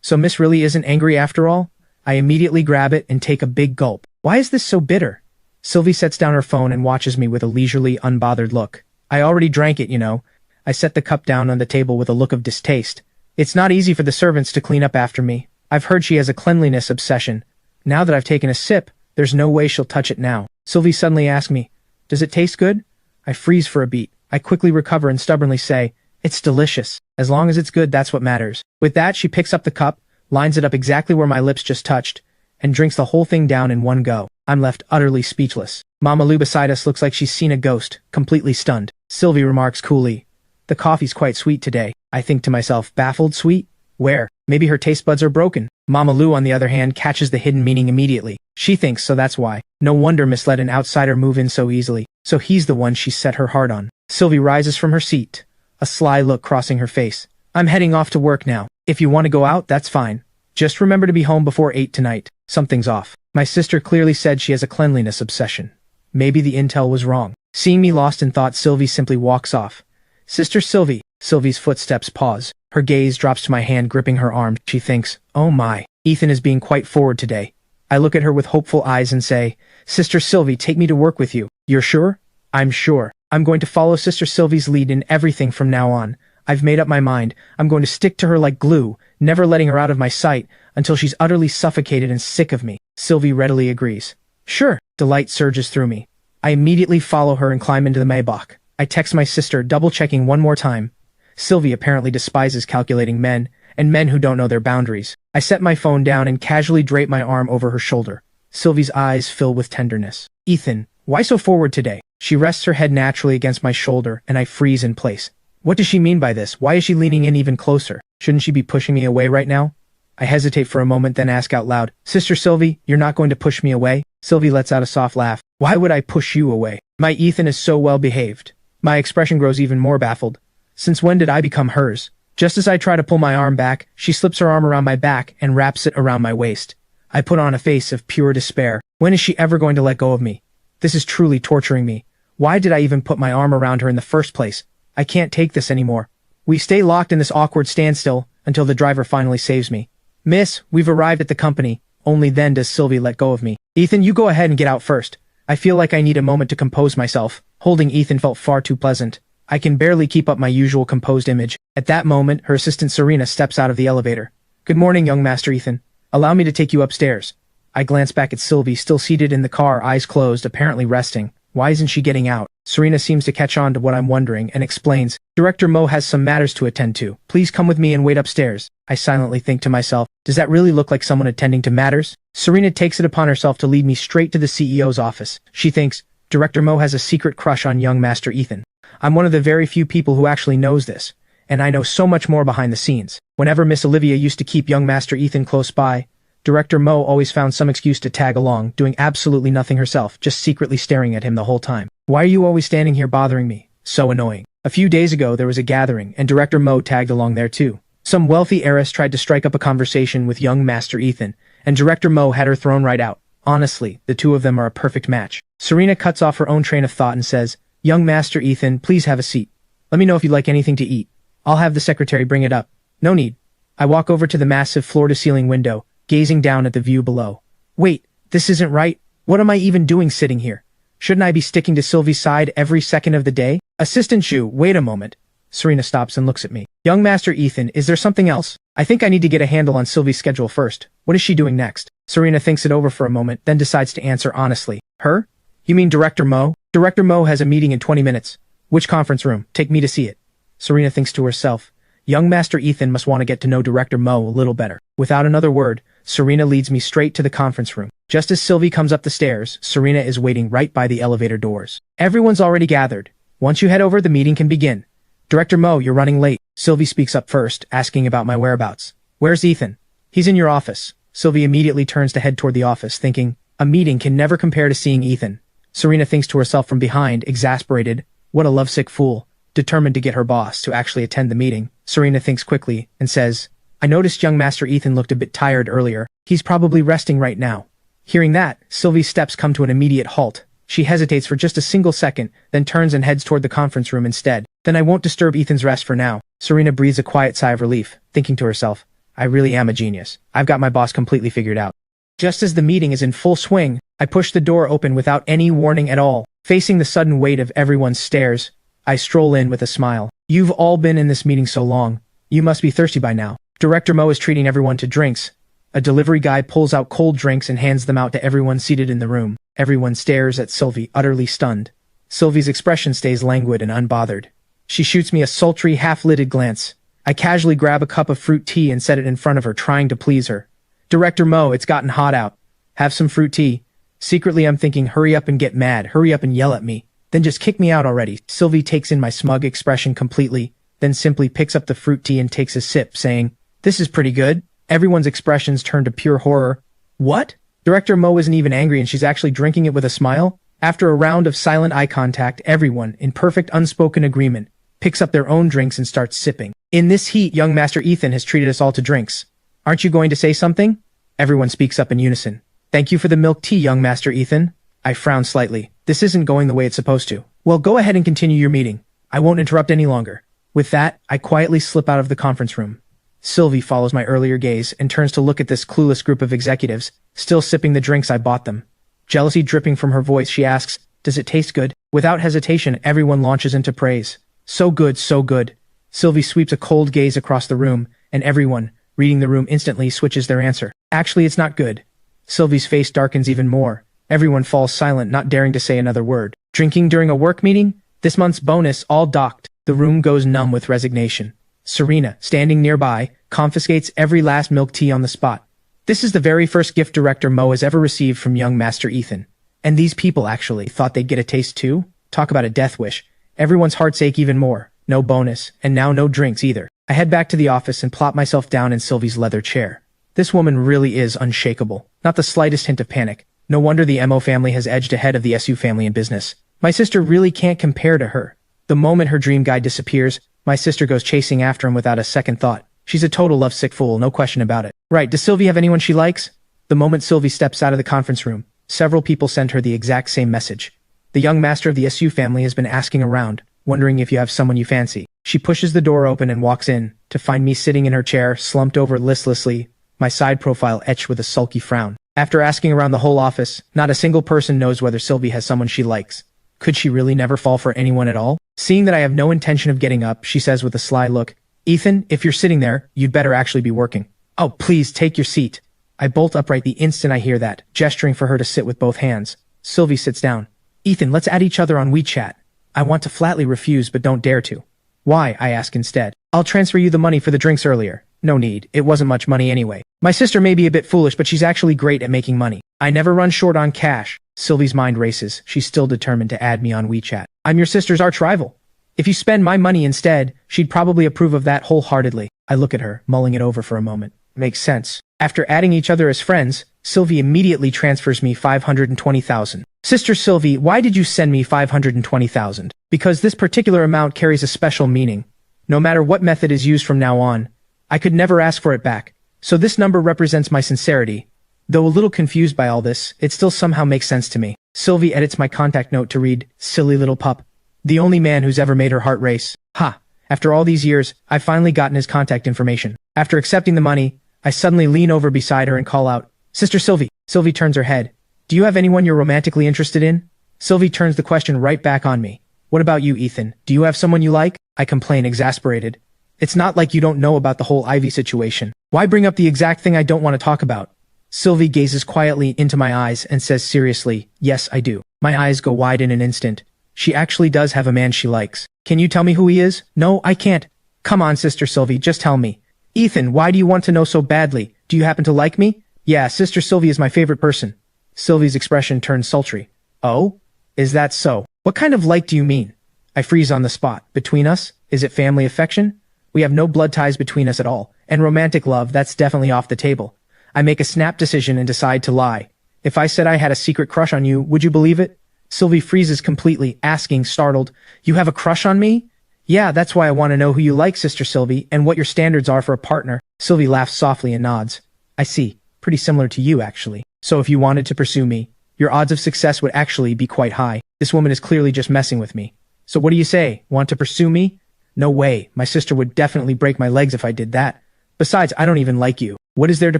So Miss really isn't angry after all? I immediately grab it and take a big gulp. Why is this so bitter? Sylvie sets down her phone and watches me with a leisurely, unbothered look. I already drank it, you know. I set the cup down on the table with a look of distaste. It's not easy for the servants to clean up after me. I've heard she has a cleanliness obsession. Now that I've taken a sip, there's no way she'll touch it now. Sylvie suddenly asks me, does it taste good? I freeze for a beat. I quickly recover and stubbornly say, it's delicious. As long as it's good, that's what matters. With that, she picks up the cup, lines it up exactly where my lips just touched, and drinks the whole thing down in one go. I'm left utterly speechless. Mama Lou beside us looks like she's seen a ghost, completely stunned. Sylvie remarks coolly, the coffee's quite sweet today. I think to myself, baffled sweet? Where? Maybe her taste buds are broken. Mama Lou, on the other hand, catches the hidden meaning immediately. She thinks so that's why. No wonder Miss let an outsider move in so easily. So he's the one she set her heart on. Sylvie rises from her seat, a sly look crossing her face. I'm heading off to work now. If you want to go out, that's fine. Just remember to be home before 8 tonight. Something's off. My sister clearly said she has a cleanliness obsession. Maybe the intel was wrong. Seeing me lost in thought, Sylvie simply walks off. Sister Sylvie. Sylvie's footsteps pause. Her gaze drops to my hand gripping her arm. She thinks, oh my, Ethan is being quite forward today. I look at her with hopeful eyes and say, Sister Sylvie, take me to work with you. You're sure? I'm sure. I'm going to follow Sister Sylvie's lead in everything from now on. I've made up my mind. I'm going to stick to her like glue, never letting her out of my sight until she's utterly suffocated and sick of me. Sylvie readily agrees. Sure. Delight surges through me. I immediately follow her and climb into the Maybach. I text my sister, double-checking one more time. Sylvie apparently despises calculating men, and men who don't know their boundaries. I set my phone down and casually drape my arm over her shoulder. Sylvie's eyes fill with tenderness. Ethan, why so forward today? She rests her head naturally against my shoulder, and I freeze in place. What does she mean by this? Why is she leaning in even closer? Shouldn't she be pushing me away right now? I hesitate for a moment, then ask out loud, Sister Sylvie, you're not going to push me away? Sylvie lets out a soft laugh. Why would I push you away? My Ethan is so well behaved. My expression grows even more baffled. Since when did I become hers? Just as I try to pull my arm back, she slips her arm around my back and wraps it around my waist. I put on a face of pure despair. When is she ever going to let go of me? This is truly torturing me. Why did I even put my arm around her in the first place? I can't take this anymore. We stay locked in this awkward standstill until the driver finally saves me. Miss, we've arrived at the company. Only then does Sylvie let go of me. Ethan, you go ahead and get out first. I feel like I need a moment to compose myself. Holding Ethan felt far too pleasant. I can barely keep up my usual composed image. At that moment, her assistant Serena steps out of the elevator. Good morning, young Master Ethan. Allow me to take you upstairs. I glance back at Sylvie, still seated in the car, eyes closed, apparently resting. Why isn't she getting out? Serena seems to catch on to what I'm wondering and explains, Director Mo has some matters to attend to. Please come with me and wait upstairs. I silently think to myself, does that really look like someone attending to matters? Serena takes it upon herself to lead me straight to the CEO's office. She thinks, Director Mo has a secret crush on young Master Ethan. I'm one of the very few people who actually knows this, and I know so much more behind the scenes. Whenever Miss Olivia used to keep young Master Ethan close by, Director Mo always found some excuse to tag along, doing absolutely nothing herself, just secretly staring at him the whole time. Why are you always standing here bothering me? So annoying. A few days ago there was a gathering, and Director Mo tagged along there too. Some wealthy heiress tried to strike up a conversation with young Master Ethan, and Director Mo had her thrown right out. Honestly, the two of them are a perfect match. Serena cuts off her own train of thought and says, Young Master Ethan, please have a seat. Let me know if you'd like anything to eat. I'll have the secretary bring it up. No need. I walk over to the massive floor-to-ceiling window, gazing down at the view below. Wait, this isn't right. What am I even doing sitting here? Shouldn't I be sticking to Sylvie's side every second of the day? Assistant Shu, wait a moment. Serena stops and looks at me. Young Master Ethan, is there something else? I think I need to get a handle on Sylvie's schedule first. What is she doing next? Serena thinks it over for a moment, then decides to answer honestly. Her? You mean Director Mo? Director Mo has a meeting in 20 minutes. Which conference room? Take me to see it. Serena thinks to herself. Young Master Ethan must want to get to know Director Mo a little better. Without another word, Serena leads me straight to the conference room. Just as Sylvie comes up the stairs, Serena is waiting right by the elevator doors. Everyone's already gathered. Once you head over, the meeting can begin. Director Mo, you're running late. Sylvie speaks up first, asking about my whereabouts. Where's Ethan? He's in your office. Sylvie immediately turns to head toward the office, thinking, a meeting can never compare to seeing Ethan. Serena thinks to herself from behind, exasperated, what a lovesick fool. Determined to get her boss to actually attend the meeting, Serena thinks quickly and says, I noticed young Master Ethan looked a bit tired earlier. He's probably resting right now. Hearing that, Sylvie's steps come to an immediate halt. She hesitates for just a single second, then turns and heads toward the conference room instead. Then I won't disturb Ethan's rest for now. Serena breathes a quiet sigh of relief, thinking to herself, I really am a genius. I've got my boss completely figured out. Just as the meeting is in full swing, I push the door open without any warning at all. Facing the sudden weight of everyone's stares, I stroll in with a smile. You've all been in this meeting so long. You must be thirsty by now. Director Mo is treating everyone to drinks. A delivery guy pulls out cold drinks and hands them out to everyone seated in the room. Everyone stares at Sylvie, utterly stunned. Sylvie's expression stays languid and unbothered. She shoots me a sultry, half-lidded glance. I casually grab a cup of fruit tea and set it in front of her, trying to please her. Director Mo, it's gotten hot out. Have some fruit tea. Secretly, I'm thinking, hurry up and get mad, hurry up and yell at me. Then just kick me out already. Sylvie takes in my smug expression completely, then simply picks up the fruit tea and takes a sip, saying, This is pretty good. Everyone's expressions turn to pure horror. What? Director Mo isn't even angry and she's actually drinking it with a smile? After a round of silent eye contact, everyone, in perfect unspoken agreement, picks up their own drinks and starts sipping. In this heat, young Master Ethan has treated us all to drinks. Aren't you going to say something? Everyone speaks up in unison. Thank you for the milk tea, young Master Ethan. I frown slightly. This isn't going the way it's supposed to. Well, go ahead and continue your meeting. I won't interrupt any longer. With that, I quietly slip out of the conference room. Sylvie follows my earlier gaze and turns to look at this clueless group of executives, still sipping the drinks I bought them. Jealousy dripping from her voice, she asks, Does it taste good? Without hesitation, everyone launches into praise. So good, so good. Sylvie sweeps a cold gaze across the room, and everyone, reading the room instantly, switches their answer. Actually, it's not good. Sylvie's face darkens even more. Everyone falls silent, not daring to say another word. Drinking during a work meeting? This month's bonus, all docked. The room goes numb with resignation. Serena, standing nearby, confiscates every last milk tea on the spot. This is the very first gift Director Mo has ever received from young Master Ethan. And these people actually thought they'd get a taste too? Talk about a death wish. Everyone's hearts ache even more. No bonus, and now no drinks either. I head back to the office and plop myself down in Sylvie's leather chair. This woman really is unshakable. Not the slightest hint of panic. No wonder the Mo family has edged ahead of the Su family in business. My sister really can't compare to her. The moment her dream guy disappears, my sister goes chasing after him without a second thought. She's a total lovesick fool, no question about it. Right, does Sylvie have anyone she likes? The moment Sylvie steps out of the conference room, several people send her the exact same message. The young master of the Su family has been asking around, wondering if you have someone you fancy. She pushes the door open and walks in, to find me sitting in her chair, slumped over listlessly, my side profile etched with a sulky frown. After asking around the whole office, not a single person knows whether Sylvie has someone she likes. Could she really never fall for anyone at all? Seeing that I have no intention of getting up, she says with a sly look, Ethan, if you're sitting there, you'd better actually be working. Oh, please, take your seat. I bolt upright the instant I hear that, gesturing for her to sit with both hands. Sylvie sits down. Ethan, let's add each other on WeChat. I want to flatly refuse but don't dare to. Why? I ask instead. I'll transfer you the money for the drinks earlier. No need, it wasn't much money anyway. My sister may be a bit foolish, but she's actually great at making money. I never run short on cash. Sylvie's mind races. She's still determined to add me on WeChat. I'm your sister's arch rival. If you spend my money instead, she'd probably approve of that wholeheartedly. I look at her, mulling it over for a moment. Makes sense. After adding each other as friends, Sylvie immediately transfers me $520,000. Sister Sylvie, why did you send me $520,000? Because this particular amount carries a special meaning. No matter what method is used from now on, I could never ask for it back. So this number represents my sincerity. Though a little confused by all this, it still somehow makes sense to me. Sylvie edits my contact note to read, Silly little pup. The only man who's ever made her heart race. Ha! After all these years, I've finally gotten his contact information. After accepting the money, I suddenly lean over beside her and call out, Sister Sylvie. Sylvie turns her head. Do you have anyone you're romantically interested in? Sylvie turns the question right back on me. What about you, Ethan? Do you have someone you like? I complain, exasperated. It's not like you don't know about the whole Ivy situation. Why bring up the exact thing I don't want to talk about? Sylvie gazes quietly into my eyes and says seriously, Yes, I do. My eyes go wide in an instant. She actually does have a man she likes. Can you tell me who he is? No, I can't. Come on, Sister Sylvie, just tell me. Ethan, why do you want to know so badly? Do you happen to like me? Yeah, Sister Sylvie is my favorite person. Sylvie's expression turns sultry. Oh? Is that so? What kind of like do you mean? I freeze on the spot. Between us? Is it family affection? We have no blood ties between us at all. And romantic love, that's definitely off the table. I make a snap decision and decide to lie. If I said I had a secret crush on you, would you believe it? Sylvie freezes completely, asking, startled, You have a crush on me? Yeah, that's why I want to know who you like, Sister Sylvie, and what your standards are for a partner. Sylvie laughs softly and nods. I see. Pretty similar to you, actually. So if you wanted to pursue me, your odds of success would actually be quite high. This woman is clearly just messing with me. So what do you say? Want to pursue me? No way. My sister would definitely break my legs if I did that. Besides, I don't even like you. What is there to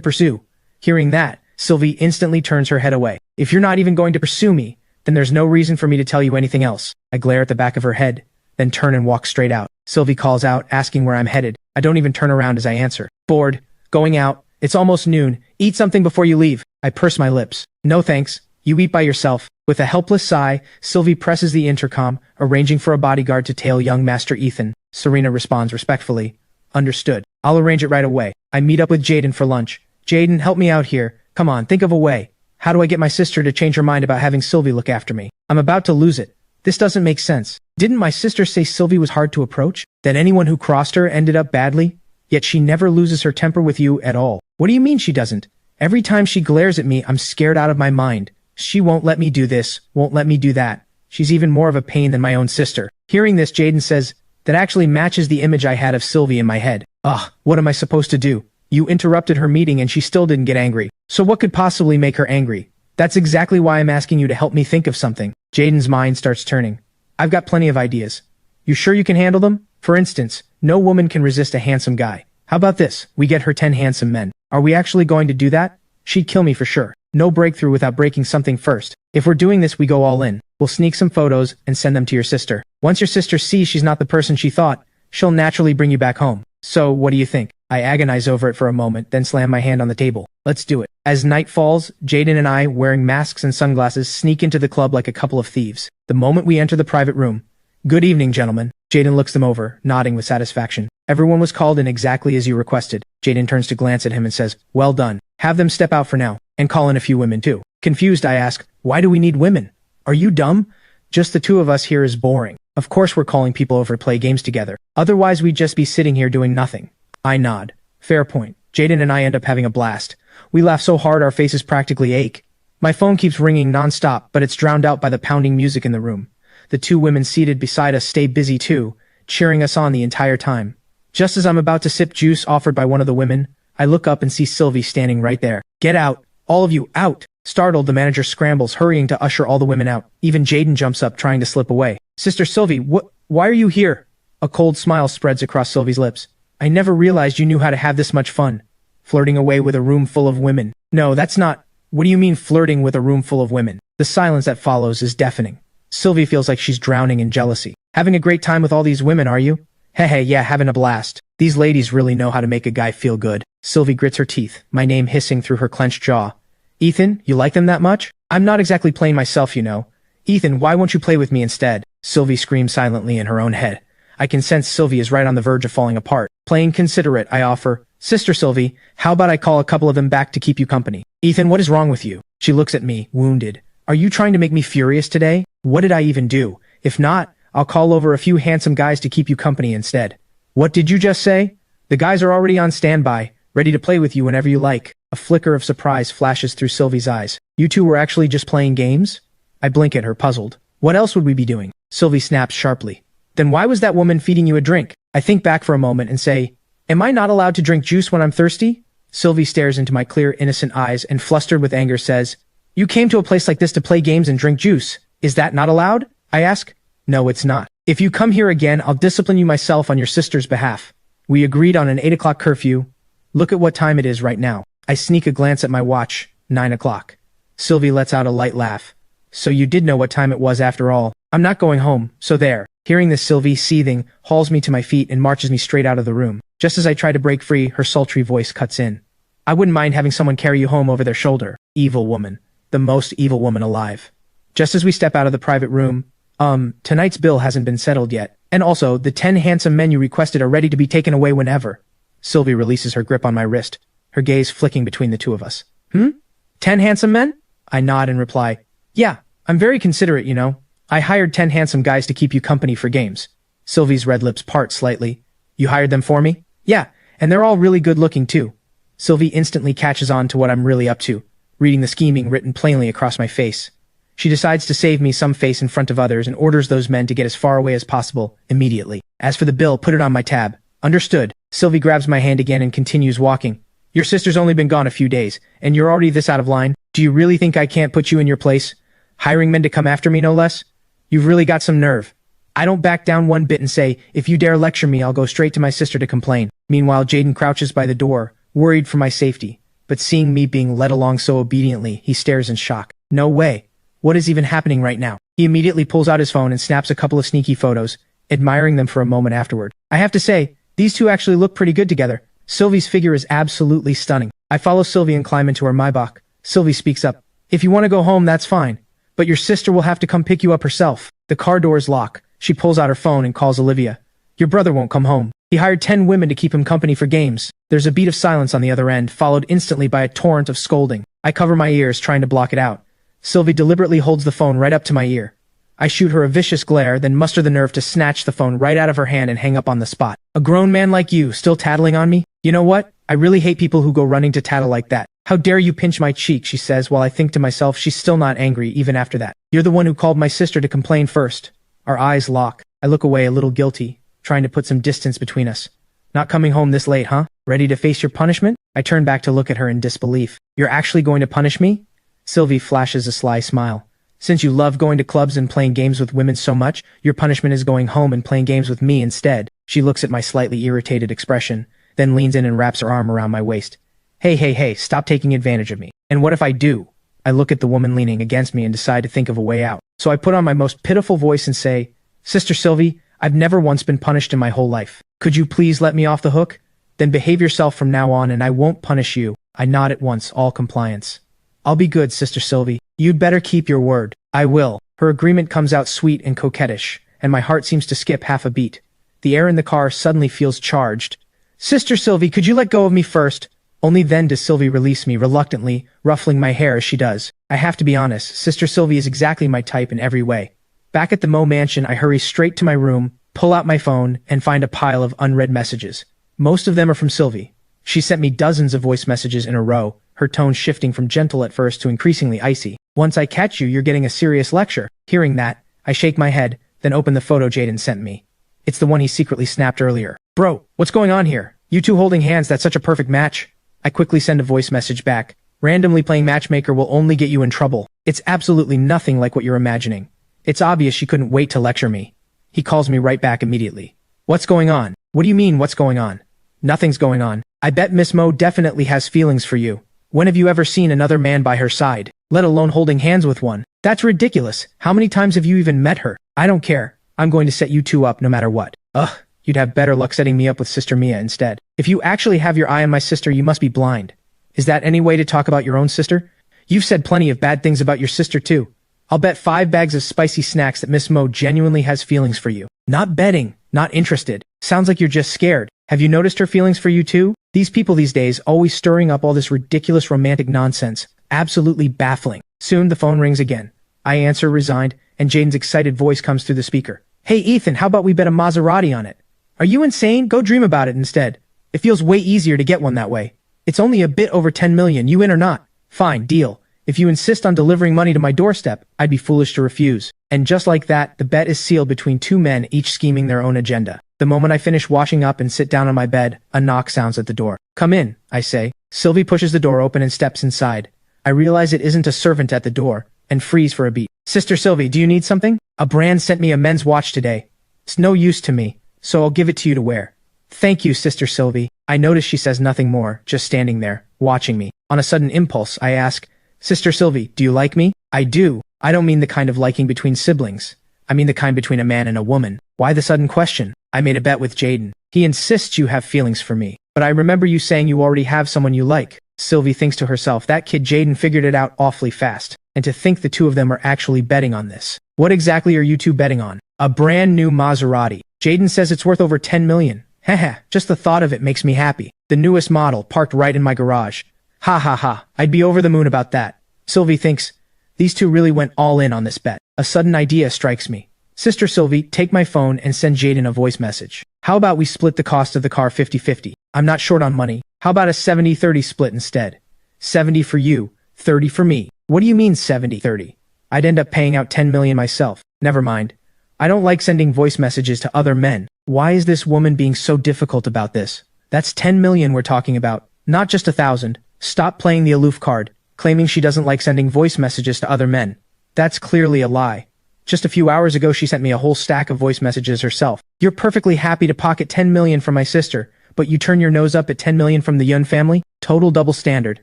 pursue? Hearing that, Sylvie instantly turns her head away. If you're not even going to pursue me, then there's no reason for me to tell you anything else. I glare at the back of her head, then turn and walk straight out. Sylvie calls out, asking where I'm headed. I don't even turn around as I answer. Bored. Going out. It's almost noon. Eat something before you leave. I purse my lips. No thanks. You eat by yourself. With a helpless sigh, Sylvie presses the intercom, arranging for a bodyguard to tail young Master Ethan. Serena responds respectfully. Understood. I'll arrange it right away. I meet up with Jaden for lunch. Jaden, help me out here. Come on, think of a way. How do I get my sister to change her mind about having Sylvie look after me? I'm about to lose it. This doesn't make sense. Didn't my sister say Sylvie was hard to approach? That anyone who crossed her ended up badly? Yet she never loses her temper with you at all. What do you mean she doesn't? Every time she glares at me, I'm scared out of my mind. She won't let me do this, won't let me do that. She's even more of a pain than my own sister. Hearing this, Jaden says, that actually matches the image I had of Sylvie in my head. Ugh, what am I supposed to do? You interrupted her meeting and she still didn't get angry. So what could possibly make her angry? That's exactly why I'm asking you to help me think of something. Jaden's mind starts turning. I've got plenty of ideas. You sure you can handle them? For instance, no woman can resist a handsome guy. How about this? We get her 10 handsome men. Are we actually going to do that? She'd kill me for sure. No breakthrough without breaking something first. If we're doing this, we go all in. We'll sneak some photos and send them to your sister. Once your sister sees she's not the person she thought, she'll naturally bring you back home. So, what do you think? I agonize over it for a moment, then slam my hand on the table. Let's do it. As night falls, Jaden and I, wearing masks and sunglasses, sneak into the club like a couple of thieves. The moment we enter the private room. Good evening, gentlemen. Jaden looks them over, nodding with satisfaction. Everyone was called in exactly as you requested. Jaden turns to glance at him and says, well done. Have them step out for now, and call in a few women too. Confused, I ask, why do we need women? Are you dumb? Just the two of us here is boring. Of course we're calling people over to play games together. Otherwise we'd just be sitting here doing nothing. I nod. Fair point. Jaden and I end up having a blast. We laugh so hard our faces practically ache. My phone keeps ringing non-stop, but it's drowned out by the pounding music in the room. The two women seated beside us stay busy too, cheering us on the entire time. Just as I'm about to sip juice offered by one of the women, I look up and see Sylvie standing right there. Get out! All of you, out! Startled, the manager scrambles, hurrying to usher all the women out. Even Jaden jumps up, trying to slip away. Sister Sylvie, why are you here? A cold smile spreads across Sylvie's lips. I never realized you knew how to have this much fun. Flirting away with a room full of women. No, that's not. What do you mean flirting with a room full of women? The silence that follows is deafening. Sylvie feels like she's drowning in jealousy. Having a great time with all these women, are you? Hey, yeah, having a blast. These ladies really know how to make a guy feel good. Sylvie grits her teeth, my name hissing through her clenched jaw. Ethan, you like them that much? I'm not exactly playing myself, you know. Ethan, why won't you play with me instead? Sylvie screams silently in her own head. I can sense Sylvie is right on the verge of falling apart. Playing considerate, I offer. Sister Sylvie, how about I call a couple of them back to keep you company? Ethan, what is wrong with you? She looks at me, wounded. Are you trying to make me furious today? What did I even do? If not, I'll call over a few handsome guys to keep you company instead. What did you just say? The guys are already on standby, ready to play with you whenever you like. A flicker of surprise flashes through Sylvie's eyes. You two were actually just playing games? I blink at her, puzzled. What else would we be doing? Sylvie snaps sharply. Then why was that woman feeding you a drink? I think back for a moment and say, am I not allowed to drink juice when I'm thirsty? Sylvie stares into my clear, innocent eyes and flustered with anger says, you came to a place like this to play games and drink juice. Is that not allowed? I ask. No, it's not. If you come here again, I'll discipline you myself on your sister's behalf. We agreed on an 8 o'clock curfew. Look at what time it is right now. I sneak a glance at my watch. 9 o'clock. Sylvie lets out a light laugh. So you did know what time it was after all. I'm not going home, so there. Hearing this, Sylvie, seething, hauls me to my feet and marches me straight out of the room. Just as I try to break free, her sultry voice cuts in. I wouldn't mind having someone carry you home over their shoulder. Evil woman. The most evil woman alive. Just as we step out of the private room, tonight's bill hasn't been settled yet. And also, the 10 handsome men you requested are ready to be taken away whenever. Sylvie releases her grip on my wrist, her gaze flicking between the two of us. 10 handsome men? I nod and reply, yeah, I'm very considerate, you know. I hired 10 handsome guys to keep you company for games. Sylvie's red lips part slightly. You hired them for me? Yeah, and they're all really good looking too. Sylvie instantly catches on to what I'm really up to, reading the scheming written plainly across my face. She decides to save me some face in front of others and orders those men to get as far away as possible, immediately. As for the bill, put it on my tab. Understood. Sylvie grabs my hand again and continues walking. Your sister's only been gone a few days, and you're already this out of line? Do you really think I can't put you in your place? Hiring men to come after me, no less? You've really got some nerve. I don't back down one bit and say, if you dare lecture me, I'll go straight to my sister to complain. Meanwhile, Jaden crouches by the door, worried for my safety. But seeing me being led along so obediently, he stares in shock. No way. What is even happening right now? He immediately pulls out his phone and snaps a couple of sneaky photos, admiring them for a moment afterward. I have to say, these two actually look pretty good together. Sylvie's figure is absolutely stunning. I follow Sylvie and climb into her Maybach. Sylvie speaks up. If you want to go home, that's fine. But your sister will have to come pick you up herself. The car doors lock. She pulls out her phone and calls Olivia. Your brother won't come home. He hired 10 women to keep him company for games. There's a beat of silence on the other end, followed instantly by a torrent of scolding. I cover my ears, trying to block it out. Sylvie deliberately holds the phone right up to my ear. I shoot her a vicious glare, then muster the nerve to snatch the phone right out of her hand and hang up on the spot. A grown man like you, still tattling on me? You know what? I really hate people who go running to tattle like that. How dare you pinch my cheek, she says, while I think to myself she's still not angry even after that. You're the one who called my sister to complain first. Our eyes lock. I look away a little guilty, trying to put some distance between us. Not coming home this late, huh? Ready to face your punishment? I turn back to look at her in disbelief. You're actually going to punish me? Sylvie flashes a sly smile. Since you love going to clubs and playing games with women so much, your punishment is going home and playing games with me instead. She looks at my slightly irritated expression, then leans in and wraps her arm around my waist. Hey, stop taking advantage of me. And what if I do? I look at the woman leaning against me and decide to think of a way out. So I put on my most pitiful voice and say, Sister Sylvie, I've never once been punished in my whole life. Could you please let me off the hook? Then behave yourself from now on and I won't punish you. I nod at once, all compliance. I'll be good, Sister Sylvie. You'd better keep your word. I will. Her agreement comes out sweet and coquettish, and my heart seems to skip half a beat. The air in the car suddenly feels charged. Sister Sylvie, could you let go of me first? Only then does Sylvie release me reluctantly, ruffling my hair as she does. I have to be honest, Sister Sylvie is exactly my type in every way. Back at the Mo mansion, I hurry straight to my room, pull out my phone, and find a pile of unread messages. Most of them are from Sylvie. She sent me dozens of voice messages in a row, her tone shifting from gentle at first to increasingly icy. Once I catch you, you're getting a serious lecture. Hearing that, I shake my head, then open the photo Jaden sent me. It's the one he secretly snapped earlier. Bro, what's going on here? You two holding hands, that's such a perfect match. I quickly send a voice message back. Randomly playing matchmaker will only get you in trouble. It's absolutely nothing like what you're imagining. It's obvious she couldn't wait to lecture me. He calls me right back immediately. What's going on? What do you mean, what's going on? Nothing's going on. I bet Miss Mo definitely has feelings for you. When have you ever seen another man by her side, let alone holding hands with one? That's ridiculous. How many times have you even met her? I don't care. I'm going to set you two up no matter what. Ugh, you'd have better luck setting me up with Sister Mia instead. If you actually have your eye on my sister, you must be blind. Is that any way to talk about your own sister? You've said plenty of bad things about your sister too. I'll bet 5 bags of spicy snacks that Miss Mo genuinely has feelings for you. Not betting, not interested. Sounds like you're just scared. Have you noticed her feelings for you too? These people these days always stirring up all this ridiculous romantic nonsense. Absolutely baffling. Soon the phone rings again. I answer resigned, and Jaden's excited voice comes through the speaker. Hey Ethan, how about we bet a Maserati on it? Are you insane? Go dream about it instead. It feels way easier to get one that way. It's only a bit over 10 million, you in or not? Fine, deal. If you insist on delivering money to my doorstep, I'd be foolish to refuse. And just like that, the bet is sealed between 2 men, each scheming their own agenda. The moment I finish washing up and sit down on my bed, a knock sounds at the door. Come in, I say. Sylvie pushes the door open and steps inside. I realize it isn't a servant at the door, and freeze for a beat. Sister Sylvie, do you need something? A brand sent me a men's watch today. It's no use to me, so I'll give it to you to wear. Thank you, Sister Sylvie. I notice she says nothing more, just standing there, watching me. On a sudden impulse, I ask, Sister Sylvie, do you like me? I do. I don't mean the kind of liking between siblings. I mean the kind between a man and a woman. Why the sudden question? I made a bet with Jaden. He insists you have feelings for me. But I remember you saying you already have someone you like. Sylvie thinks to herself, that kid Jaden figured it out awfully fast. And to think the two of them are actually betting on this. What exactly are you two betting on? A brand new Maserati. Jaden says it's worth over 10 million. Haha, just the thought of it makes me happy. The newest model, parked right in my garage. Ha ha ha, I'd be over the moon about that. Sylvie thinks, these two really went all in on this bet. A sudden idea strikes me. Sister Sylvie, take my phone and send Jaden a voice message. How about we split the cost of the car 50-50? I'm not short on money. How about a 70-30 split instead? 70 for you, 30 for me. What do you mean 70-30? I'd end up paying out 10 million myself. Never mind. I don't like sending voice messages to other men. Why is this woman being so difficult about this? That's 10 million we're talking about, not just 1,000. Stop playing the aloof card, claiming she doesn't like sending voice messages to other men. That's clearly a lie. Just a few hours ago she sent me a whole stack of voice messages herself. You're perfectly happy to pocket 10 million from my sister, but you turn your nose up at 10 million from the Yun family? Total double standard.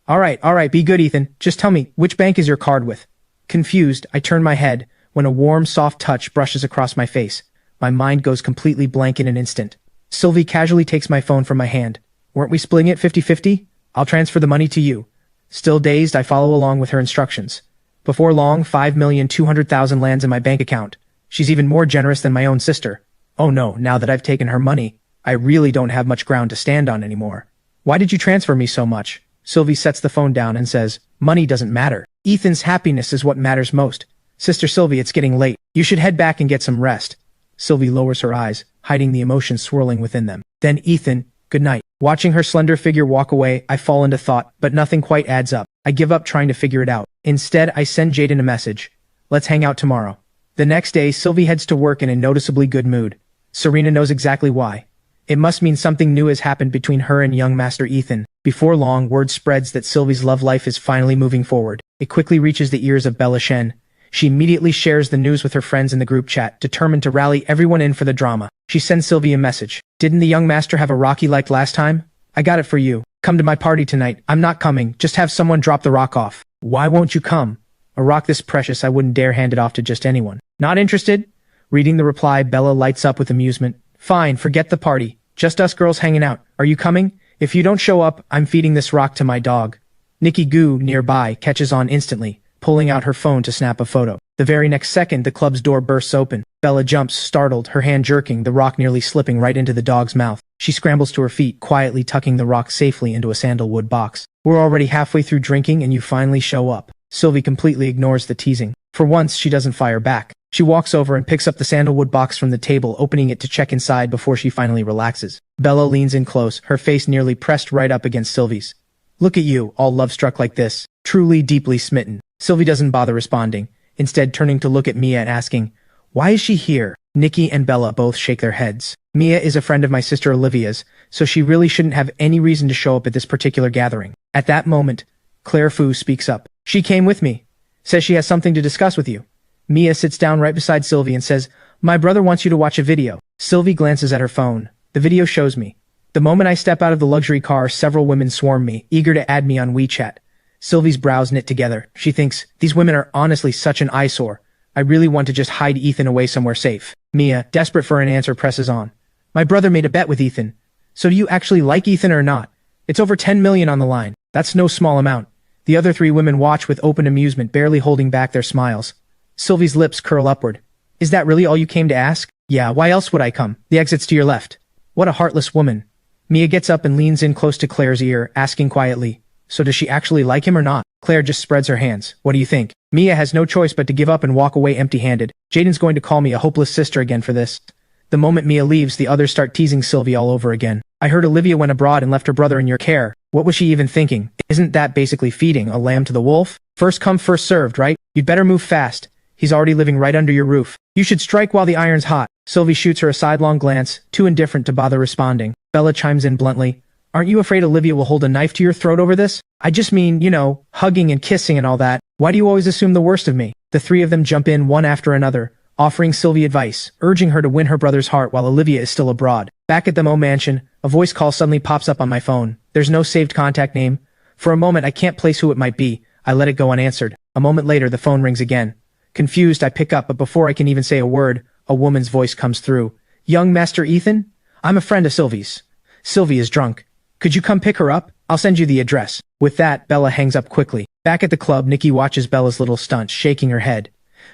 Alright, be good, Ethan. Just tell me, which bank is your card with? Confused, I turn my head, when a warm, soft touch brushes across my face. My mind goes completely blank in an instant. Sylvie casually takes my phone from my hand. Weren't we splitting it 50-50? I'll transfer the money to you. Still dazed, I follow along with her instructions. Before long, 5,200,000 lands in my bank account. She's even more generous than my own sister. Oh no, now that I've taken her money, I really don't have much ground to stand on anymore. Why did you transfer me so much? Sylvie sets the phone down and says, money doesn't matter. Ethan's happiness is what matters most. Sister Sylvie, it's getting late. You should head back and get some rest. Sylvie lowers her eyes, hiding the emotions swirling within them. Then Ethan, good night. Watching her slender figure walk away, I fall into thought, but nothing quite adds up. I give up trying to figure it out. Instead, I send Jaden a message. Let's hang out tomorrow. The next day, Sylvie heads to work in a noticeably good mood. Serena knows exactly why. It must mean something new has happened between her and young Master Ethan. Before long, word spreads that Sylvie's love life is finally moving forward. It quickly reaches the ears of Bella Shen. She immediately shares the news with her friends in the group chat, determined to rally everyone in for the drama. She sends Sylvie a message. Didn't the young master have a rock he liked last time? I got it for you. Come to my party tonight. I'm not coming. Just have someone drop the rock off. Why won't you come? A rock this precious, I wouldn't dare hand it off to just anyone. Not interested? Reading the reply, Bella lights up with amusement. Fine, forget the party. Just us girls hanging out. Are you coming? If you don't show up, I'm feeding this rock to my dog. Nikki Goo, nearby, catches on instantly, pulling out her phone to snap a photo. The very next second, the club's door bursts open. Bella jumps, startled, her hand jerking, the rock nearly slipping right into the dog's mouth. She scrambles to her feet, quietly tucking the rock safely into a sandalwood box. We're already halfway through drinking and you finally show up. Sylvie completely ignores the teasing. For once, she doesn't fire back. She walks over and picks up the sandalwood box from the table, opening it to check inside before she finally relaxes. Bella leans in close, her face nearly pressed right up against Sylvie's. Look at you, all love-struck like this. Truly deeply smitten. Sylvie doesn't bother responding, instead turning to look at Mia and asking, why is she here? Nikki and Bella both shake their heads. Mia is a friend of my sister Olivia's, so she really shouldn't have any reason to show up at this particular gathering. At that moment, Claire Fu speaks up. She came with me. Says she has something to discuss with you. Mia sits down right beside Sylvie and says, my brother wants you to watch a video. Sylvie glances at her phone. The video shows me. The moment I step out of the luxury car, several women swarm me, eager to add me on WeChat. Sylvie's brows knit together. She thinks, these women are honestly such an eyesore. I really want to just hide Ethan away somewhere safe. Mia, desperate for an answer, presses on. My brother made a bet with Ethan. So do you actually like Ethan or not? It's over 10 million on the line. That's no small amount. The other three women watch with open amusement, barely holding back their smiles. Sylvie's lips curl upward. Is that really all you came to ask? Yeah, why else would I come? The exit's to your left. What a heartless woman. Mia gets up and leans in close to Claire's ear, asking quietly, so does she actually like him or not? Claire just spreads her hands. What do you think? Mia has no choice but to give up and walk away empty-handed. Jaden's going to call me a hopeless sister again for this. The moment Mia leaves, the others start teasing Sylvie all over again. I heard Olivia went abroad and left her brother in your care. What was she even thinking? Isn't that basically feeding a lamb to the wolf? First come, first served, right? You'd better move fast. He's already living right under your roof. You should strike while the iron's hot. Sylvie shoots her a sidelong glance, too indifferent to bother responding. Bella chimes in bluntly. Aren't you afraid Olivia will hold a knife to your throat over this? I just mean, you know, hugging and kissing and all that. Why do you always assume the worst of me? The three of them jump in one after another, offering Sylvie advice, urging her to win her brother's heart while Olivia is still abroad. Back at the Mo mansion, a voice call suddenly pops up on my phone. There's no saved contact name. For a moment, I can't place who it might be. I let it go unanswered. A moment later, the phone rings again. Confused, I pick up, but before I can even say a word, a woman's voice comes through. Young Master Ethan? I'm a friend of Sylvie's. Sylvie is drunk. Could you come pick her up? I'll send you the address. With that, Bella hangs up quickly. Back at the club, Nikki watches Bella's little stunt, shaking her head.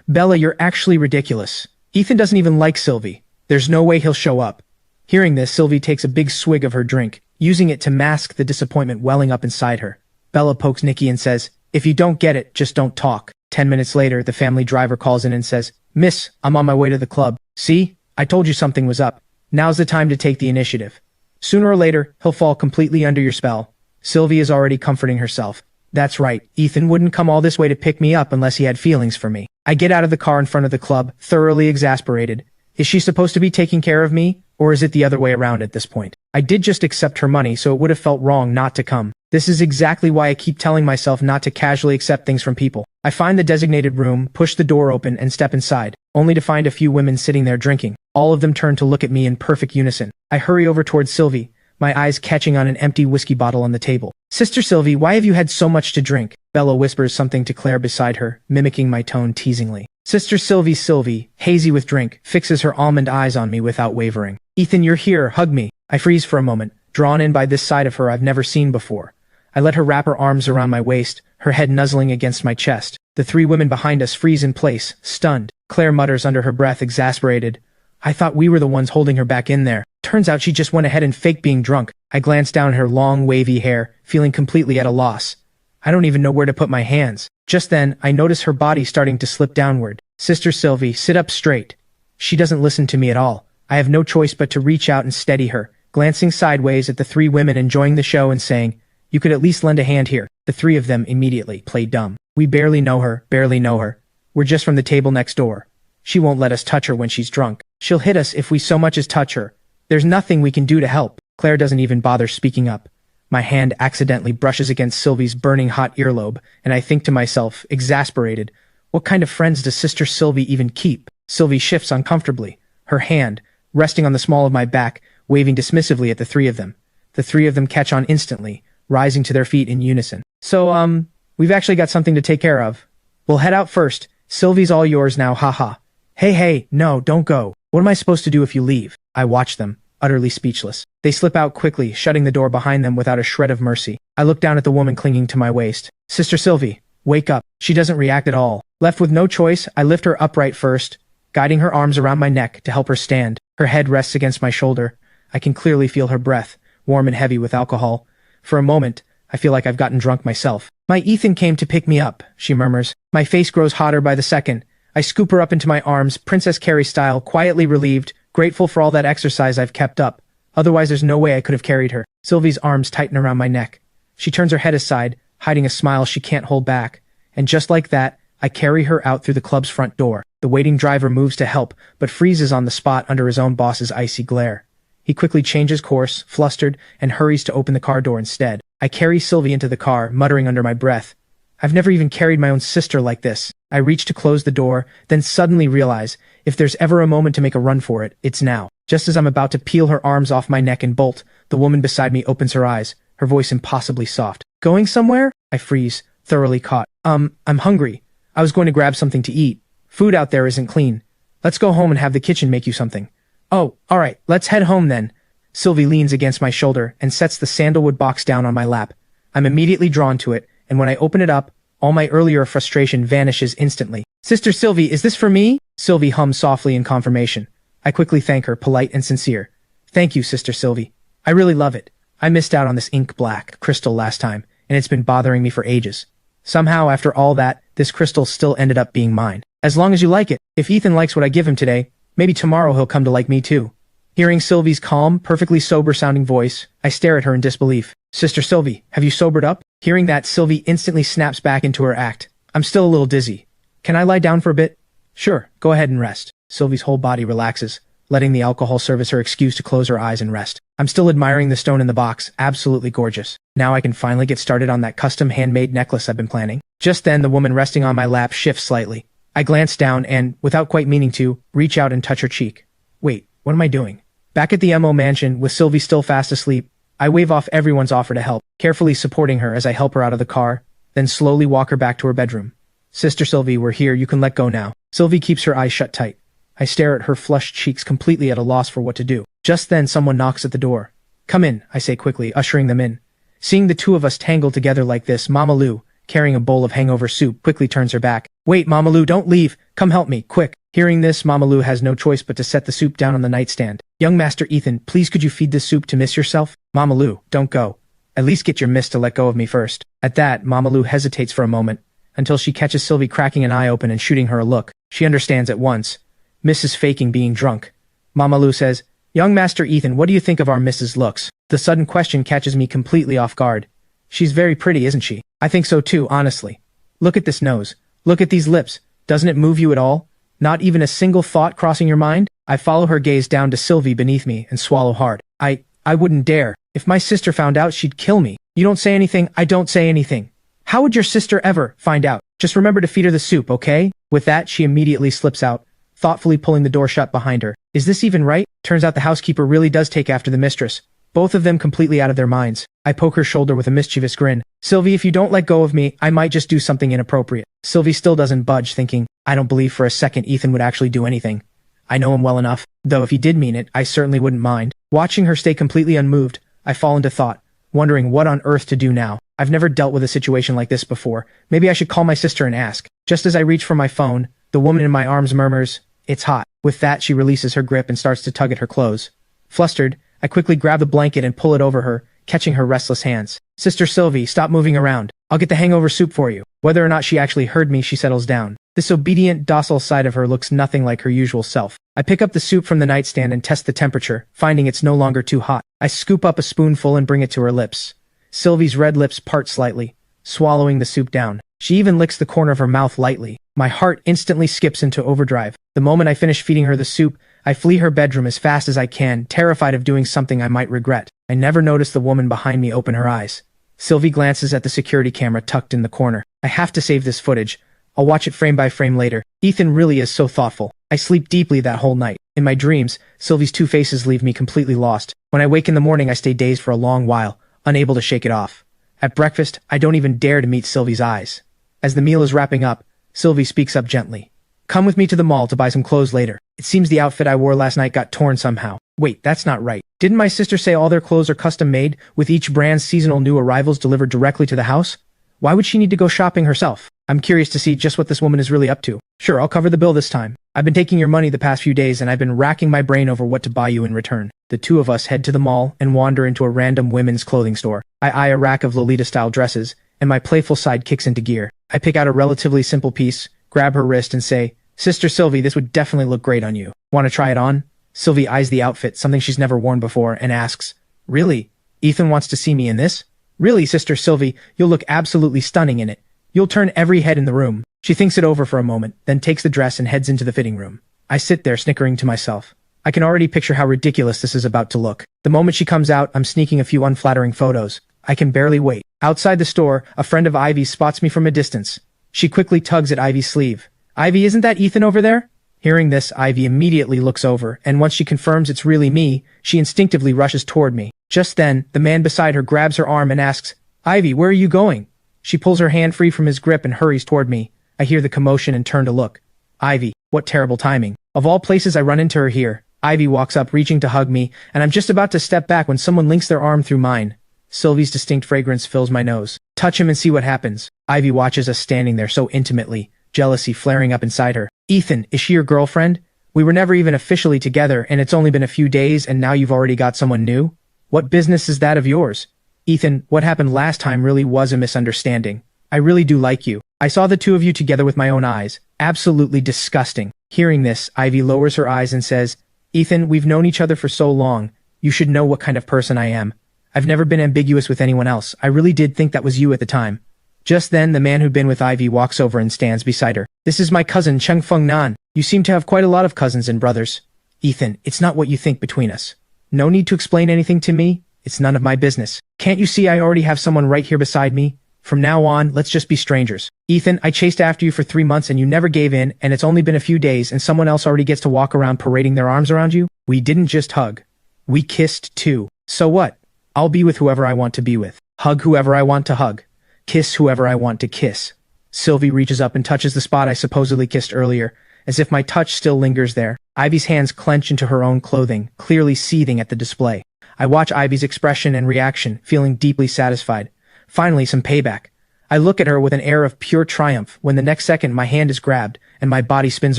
Bella, you're actually ridiculous. Ethan doesn't even like Sylvie. There's no way he'll show up. Hearing this, Sylvie takes a big swig of her drink, using it to mask the disappointment welling up inside her. Bella pokes Nikki and says, if you don't get it, just don't talk. 10 minutes later, the family driver calls in and says, Miss, I'm on my way to the club. See? I told you something was up. Now's the time to take the initiative. Sooner or later, he'll fall completely under your spell. Sylvie is already comforting herself. That's right, Ethan wouldn't come all this way to pick me up unless he had feelings for me. I get out of the car in front of the club, thoroughly exasperated. Is she supposed to be taking care of me, Or is it the other way around at this point? I did just accept her money, so it would have felt wrong not to come. This is exactly why I keep telling myself not to casually accept things from people. I find the designated room, push the door open, and step inside, only to find a few women sitting there drinking. All of them turn to look at me in perfect unison. I hurry over towards Sylvie, my eyes catching on an empty whiskey bottle on the table. "Sister Sylvie, why have you had so much to drink?" Bella whispers something to Claire beside her, mimicking my tone teasingly. Sister Sylvie, hazy with drink, fixes her almond eyes on me without wavering. "Ethan, you're here, hug me." I freeze for a moment, drawn in by this side of her I've never seen before. I let her wrap her arms around my waist, her head nuzzling against my chest. The three women behind us freeze in place, stunned. Claire mutters under her breath, exasperated, "I thought we were the ones holding her back in there. Turns out she just went ahead and faked being drunk." I glance down at her long, wavy hair, feeling completely at a loss. I don't even know where to put my hands. Just then, I notice her body starting to slip downward. "Sister Sylvie, sit up straight." She doesn't listen to me at all. I have no choice but to reach out and steady her, glancing sideways at the three women enjoying the show and saying, "You could at least lend a hand here." The three of them immediately play dumb. "We barely know her. We're just from the table next door. She won't let us touch her when she's drunk. She'll hit us if we so much as touch her. There's nothing we can do to help." Claire doesn't even bother speaking up. My hand accidentally brushes against Sylvie's burning hot earlobe, and I think to myself, exasperated, what kind of friends does Sister Sylvie even keep? Sylvie shifts uncomfortably, her hand, resting on the small of my back, waving dismissively at the three of them. The three of them catch on instantly, rising to their feet in unison. "So, we've actually got something to take care of. We'll head out first. Sylvie's all yours now, haha." Hey, no, don't go. What am I supposed to do if you leave?" I watch them, utterly speechless. They slip out quickly, shutting the door behind them without a shred of mercy. I look down at the woman clinging to my waist. "Sister Sylvie, wake up." She doesn't react at all. Left with no choice, I lift her upright first, guiding her arms around my neck to help her stand. Her head rests against my shoulder. I can clearly feel her breath, warm and heavy with alcohol. For a moment, I feel like I've gotten drunk myself. "My Ethan came to pick me up," she murmurs. My face grows hotter by the second. I scoop her up into my arms, Princess Carrie style, quietly relieved, grateful for all that exercise I've kept up. Otherwise there's no way I could have carried her. Sylvie's arms tighten around my neck. She turns her head aside, hiding a smile she can't hold back. And just like that, I carry her out through the club's front door. The waiting driver moves to help, but freezes on the spot under his own boss's icy glare. He quickly changes course, flustered, and hurries to open the car door instead. I carry Sylvie into the car, muttering under my breath, "I've never even carried my own sister like this." I reach to close the door, then suddenly realize, if there's ever a moment to make a run for it, it's now. Just as I'm about to peel her arms off my neck and bolt, the woman beside me opens her eyes, her voice impossibly soft. "Going somewhere?" I freeze, thoroughly caught. I'm hungry. I was going to grab something to eat. Food out there isn't clean. Let's go home and have the kitchen make you something." "Oh, alright, let's head home then." Sylvie leans against my shoulder and sets the sandalwood box down on my lap. I'm immediately drawn to it, and when I open it up, all my earlier frustration vanishes instantly. "Sister Sylvie, is this for me?" Sylvie hums softly in confirmation. I quickly thank her, polite and sincere. "Thank you, Sister Sylvie. I really love it. I missed out on this ink black crystal last time, and it's been bothering me for ages. Somehow, after all that, this crystal still ended up being mine. As long as you like it. If Ethan likes what I give him today, maybe tomorrow he'll come to like me too." Hearing Sylvie's calm, perfectly sober-sounding voice, I stare at her in disbelief. "Sister Sylvie, have you sobered up?" Hearing that, Sylvie instantly snaps back into her act. "I'm still a little dizzy. Can I lie down for a bit?" "Sure, go ahead and rest." Sylvie's whole body relaxes, letting the alcohol serve as her excuse to close her eyes and rest. I'm still admiring the stone in the box, absolutely gorgeous. Now I can finally get started on that custom handmade necklace I've been planning. Just then, the woman resting on my lap shifts slightly. I glance down and, without quite meaning to, reach out and touch her cheek. Wait, what am I doing? Back at the MO mansion, with Sylvie still fast asleep, I wave off everyone's offer to help, carefully supporting her as I help her out of the car, then slowly walk her back to her bedroom. "Sister Sylvie, we're here, you can let go now." Sylvie keeps her eyes shut tight. I stare at her flushed cheeks, completely at a loss for what to do. Just then someone knocks at the door. "Come in," I say quickly, ushering them in. Seeing the two of us tangled together like this, Mama Lou, carrying a bowl of hangover soup, quickly turns her back. "Wait, Mama Lou, don't leave. Come help me, quick." Hearing this, Mama Lou has no choice but to set the soup down on the nightstand. "Young Master Ethan, please could you feed this soup to Miss yourself?" "Mama Lou, don't go. At least get your miss to let go of me first." At that, Mama Lou hesitates for a moment, until she catches Sylvie cracking an eye open and shooting her a look. She understands at once. Miss is faking being drunk. Mama Lou says, "Young Master Ethan, what do you think of our Miss's looks?" The sudden question catches me completely off guard. "She's very pretty, isn't she?" "I think so too, honestly. Look at this nose. Look at these lips. Doesn't it move you at all? Not even a single thought crossing your mind?" I follow her gaze down to Sylvie beneath me and swallow hard. I wouldn't dare. If my sister found out, she'd kill me. You don't say anything, I don't say anything. How would your sister ever find out? Just remember to feed her the soup, okay? With that, she immediately slips out, thoughtfully pulling the door shut behind her. Is this even right? Turns out the housekeeper really does take after the mistress. Both of them completely out of their minds. I poke her shoulder with a mischievous grin. Sylvie, if you don't let go of me, I might just do something inappropriate. Sylvie still doesn't budge, thinking, I don't believe for a second Ethan would actually do anything. I know him well enough, though if he did mean it, I certainly wouldn't mind. Watching her stay completely unmoved, I fall into thought, wondering what on earth to do now. I've never dealt with a situation like this before. Maybe I should call my sister and ask. Just as I reach for my phone, the woman in my arms murmurs, "It's hot." With that, she releases her grip and starts to tug at her clothes. Flustered, I quickly grab the blanket and pull it over her, catching her restless hands. Sister Sylvie, stop moving around. I'll get the hangover soup for you. Whether or not she actually heard me, she settles down. This obedient, docile side of her looks nothing like her usual self. I pick up the soup from the nightstand and test the temperature, finding it's no longer too hot. I scoop up a spoonful and bring it to her lips. Sylvie's red lips part slightly, swallowing the soup down. She even licks the corner of her mouth lightly. My heart instantly skips into overdrive. The moment I finish feeding her the soup, I flee her bedroom as fast as I can, terrified of doing something I might regret. I never noticed the woman behind me open her eyes. Sylvie glances at the security camera tucked in the corner. I have to save this footage. I'll watch it frame by frame later. Ethan really is so thoughtful. I sleep deeply that whole night. In my dreams, Sylvie's two faces leave me completely lost. When I wake in the morning, I stay dazed for a long while, unable to shake it off. At breakfast, I don't even dare to meet Sylvie's eyes. As the meal is wrapping up, Sylvie speaks up gently. Come with me to the mall to buy some clothes later. It seems the outfit I wore last night got torn somehow. Wait, that's not right. Didn't my sister say all their clothes are custom made, with each brand's seasonal new arrivals delivered directly to the house? Why would she need to go shopping herself? I'm curious to see just what this woman is really up to. Sure, I'll cover the bill this time. I've been taking your money the past few days and I've been racking my brain over what to buy you in return. The two of us head to the mall and wander into a random women's clothing store. I eye a rack of Lolita-style dresses, and my playful side kicks into gear. I pick out a relatively simple piece, grab her wrist and say, Sister Sylvie, this would definitely look great on you. Want to try it on? Sylvie eyes the outfit, something she's never worn before, and asks, Really? Ethan wants to see me in this? Really, Sister Sylvie, you'll look absolutely stunning in it. You'll turn every head in the room. She thinks it over for a moment, then takes the dress and heads into the fitting room. I sit there snickering to myself. I can already picture how ridiculous this is about to look. The moment she comes out, I'm sneaking a few unflattering photos. I can barely wait. Outside the store, a friend of Ivy's spots me from a distance. She quickly tugs at Ivy's sleeve. Ivy, isn't that Ethan over there? Hearing this, Ivy immediately looks over, and once she confirms it's really me, she instinctively rushes toward me. Just then, the man beside her grabs her arm and asks, Ivy, where are you going? She pulls her hand free from his grip and hurries toward me. I hear the commotion and turn to look. Ivy, what terrible timing. Of all places, I run into her here. Ivy walks up, reaching to hug me, and I'm just about to step back when someone links their arm through mine. Sylvie's distinct fragrance fills my nose. Touch him and see what happens. Ivy watches us standing there so intimately, jealousy flaring up inside her. Ethan, is she your girlfriend? We were never even officially together, and it's only been a few days, and now you've already got someone new? What business is that of yours? Ethan, what happened last time really was a misunderstanding. I really do like you. I saw the two of you together with my own eyes. Absolutely disgusting. Hearing this, Ivy lowers her eyes and says, Ethan, we've known each other for so long. You should know what kind of person I am. I've never been ambiguous with anyone else. I really did think that was you at the time. Just then, the man who'd been with Ivy walks over and stands beside her. This is my cousin, Cheng Feng Nan. You seem to have quite a lot of cousins and brothers. Ethan, it's not what you think between us. No need to explain anything to me. It's none of my business. Can't you see I already have someone right here beside me? From now on, let's just be strangers. Ethan, I chased after you for 3 months and you never gave in, and it's only been a few days and someone else already gets to walk around parading their arms around you? We didn't just hug. We kissed too. So what? I'll be with whoever I want to be with. Hug whoever I want to hug. Kiss whoever I want to kiss. Sylvie reaches up and touches the spot I supposedly kissed earlier, as if my touch still lingers there. Ivy's hands clench into her own clothing, clearly seething at the display. I watch Ivy's expression and reaction, feeling deeply satisfied. Finally, some payback. I look at her with an air of pure triumph when the next second my hand is grabbed and my body spins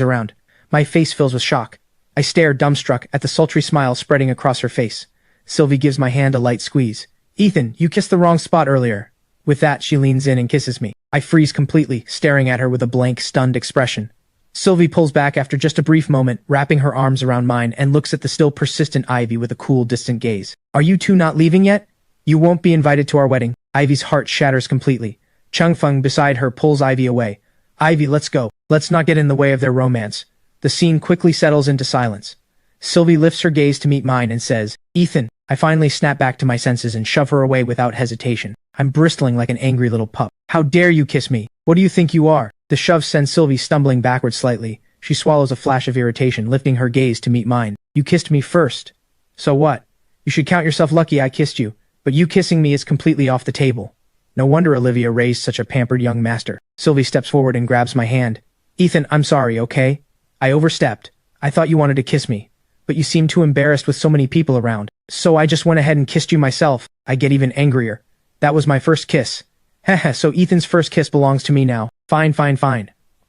around. My face fills with shock. I stare dumbstruck at the sultry smile spreading across her face. Sylvie gives my hand a light squeeze. Ethan, you kissed the wrong spot earlier. With that, she leans in and kisses me. I freeze completely, staring at her with a blank, stunned expression. Sylvie pulls back after just a brief moment, wrapping her arms around mine and looks at the still persistent Ivy with a cool, distant gaze. Are you two not leaving yet? You won't be invited to our wedding. Ivy's heart shatters completely. Cheng Feng beside her pulls Ivy away. Ivy, let's go. Let's not get in the way of their romance. The scene quickly settles into silence. Sylvie lifts her gaze to meet mine and says, Ethan. I finally snap back to my senses and shove her away without hesitation. I'm bristling like an angry little pup. How dare you kiss me? What do you think you are? The shove sends Sylvie stumbling backwards slightly. She swallows a flash of irritation, lifting her gaze to meet mine. You kissed me first. So what? You should count yourself lucky I kissed you, but you kissing me is completely off the table. No wonder Olivia raised such a pampered young master. Sylvie steps forward and grabs my hand. Ethan, I'm sorry, okay? I overstepped. I thought you wanted to kiss me, but you seemed too embarrassed with so many people around. So I just went ahead and kissed you myself. I get even angrier. That was my first kiss. Heh, so Ethan's first kiss belongs to me now. Fine.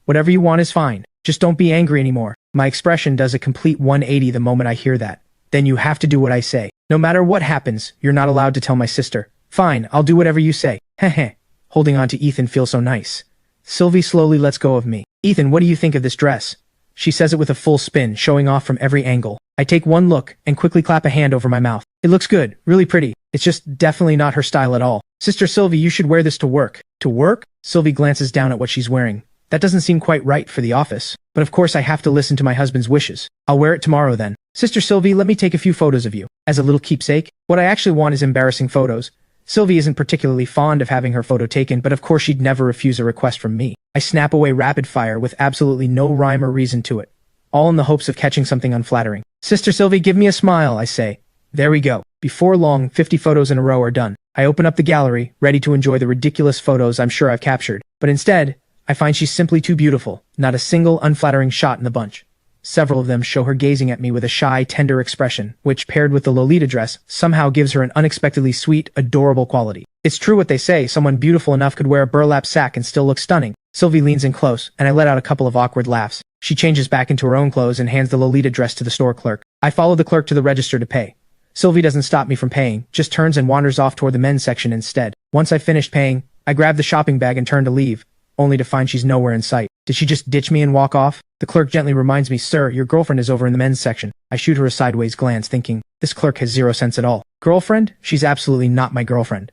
Whatever you want is fine. Just don't be angry anymore. My expression does a complete 180 the moment I hear that. Then you have to do what I say. No matter what happens, you're not allowed to tell my sister. Fine, I'll do whatever you say. Heh. Holding on to Ethan feels so nice. Sylvie slowly lets go of me. Ethan, what do you think of this dress? She says it with a full spin, showing off from every angle. I take one look and quickly clap a hand over my mouth. It looks good, really pretty. It's just definitely not her style at all. Sister Sylvie, you should wear this to work. To work? Sylvie glances down at what she's wearing. That doesn't seem quite right for the office. But of course I have to listen to my husband's wishes. I'll wear it tomorrow then. Sister Sylvie, let me take a few photos of you. As a little keepsake? What I actually want is embarrassing photos. Sylvie isn't particularly fond of having her photo taken, but of course she'd never refuse a request from me. I snap away rapid fire with absolutely no rhyme or reason to it, all in the hopes of catching something unflattering. Sister Sylvie, give me a smile, I say. There we go. Before long, 50 photos in a row are done. I open up the gallery, ready to enjoy the ridiculous photos I'm sure I've captured. But instead, I find she's simply too beautiful. Not a single unflattering shot in the bunch. Several of them show her gazing at me with a shy, tender expression, which, paired with the Lolita dress, somehow gives her an unexpectedly sweet, adorable quality. It's true what they say, someone beautiful enough could wear a burlap sack and still look stunning. Sylvie leans in close, and I let out a couple of awkward laughs. She changes back into her own clothes and hands the Lolita dress to the store clerk. I follow the clerk to the register to pay. Sylvie doesn't stop me from paying, just turns and wanders off toward the men's section instead. Once I've finished paying, I grab the shopping bag and turn to leave, only to find she's nowhere in sight. Did she just ditch me and walk off? The clerk gently reminds me, Sir, your girlfriend is over in the men's section. I shoot her a sideways glance, thinking, this clerk has zero sense at all. Girlfriend? She's absolutely not my girlfriend.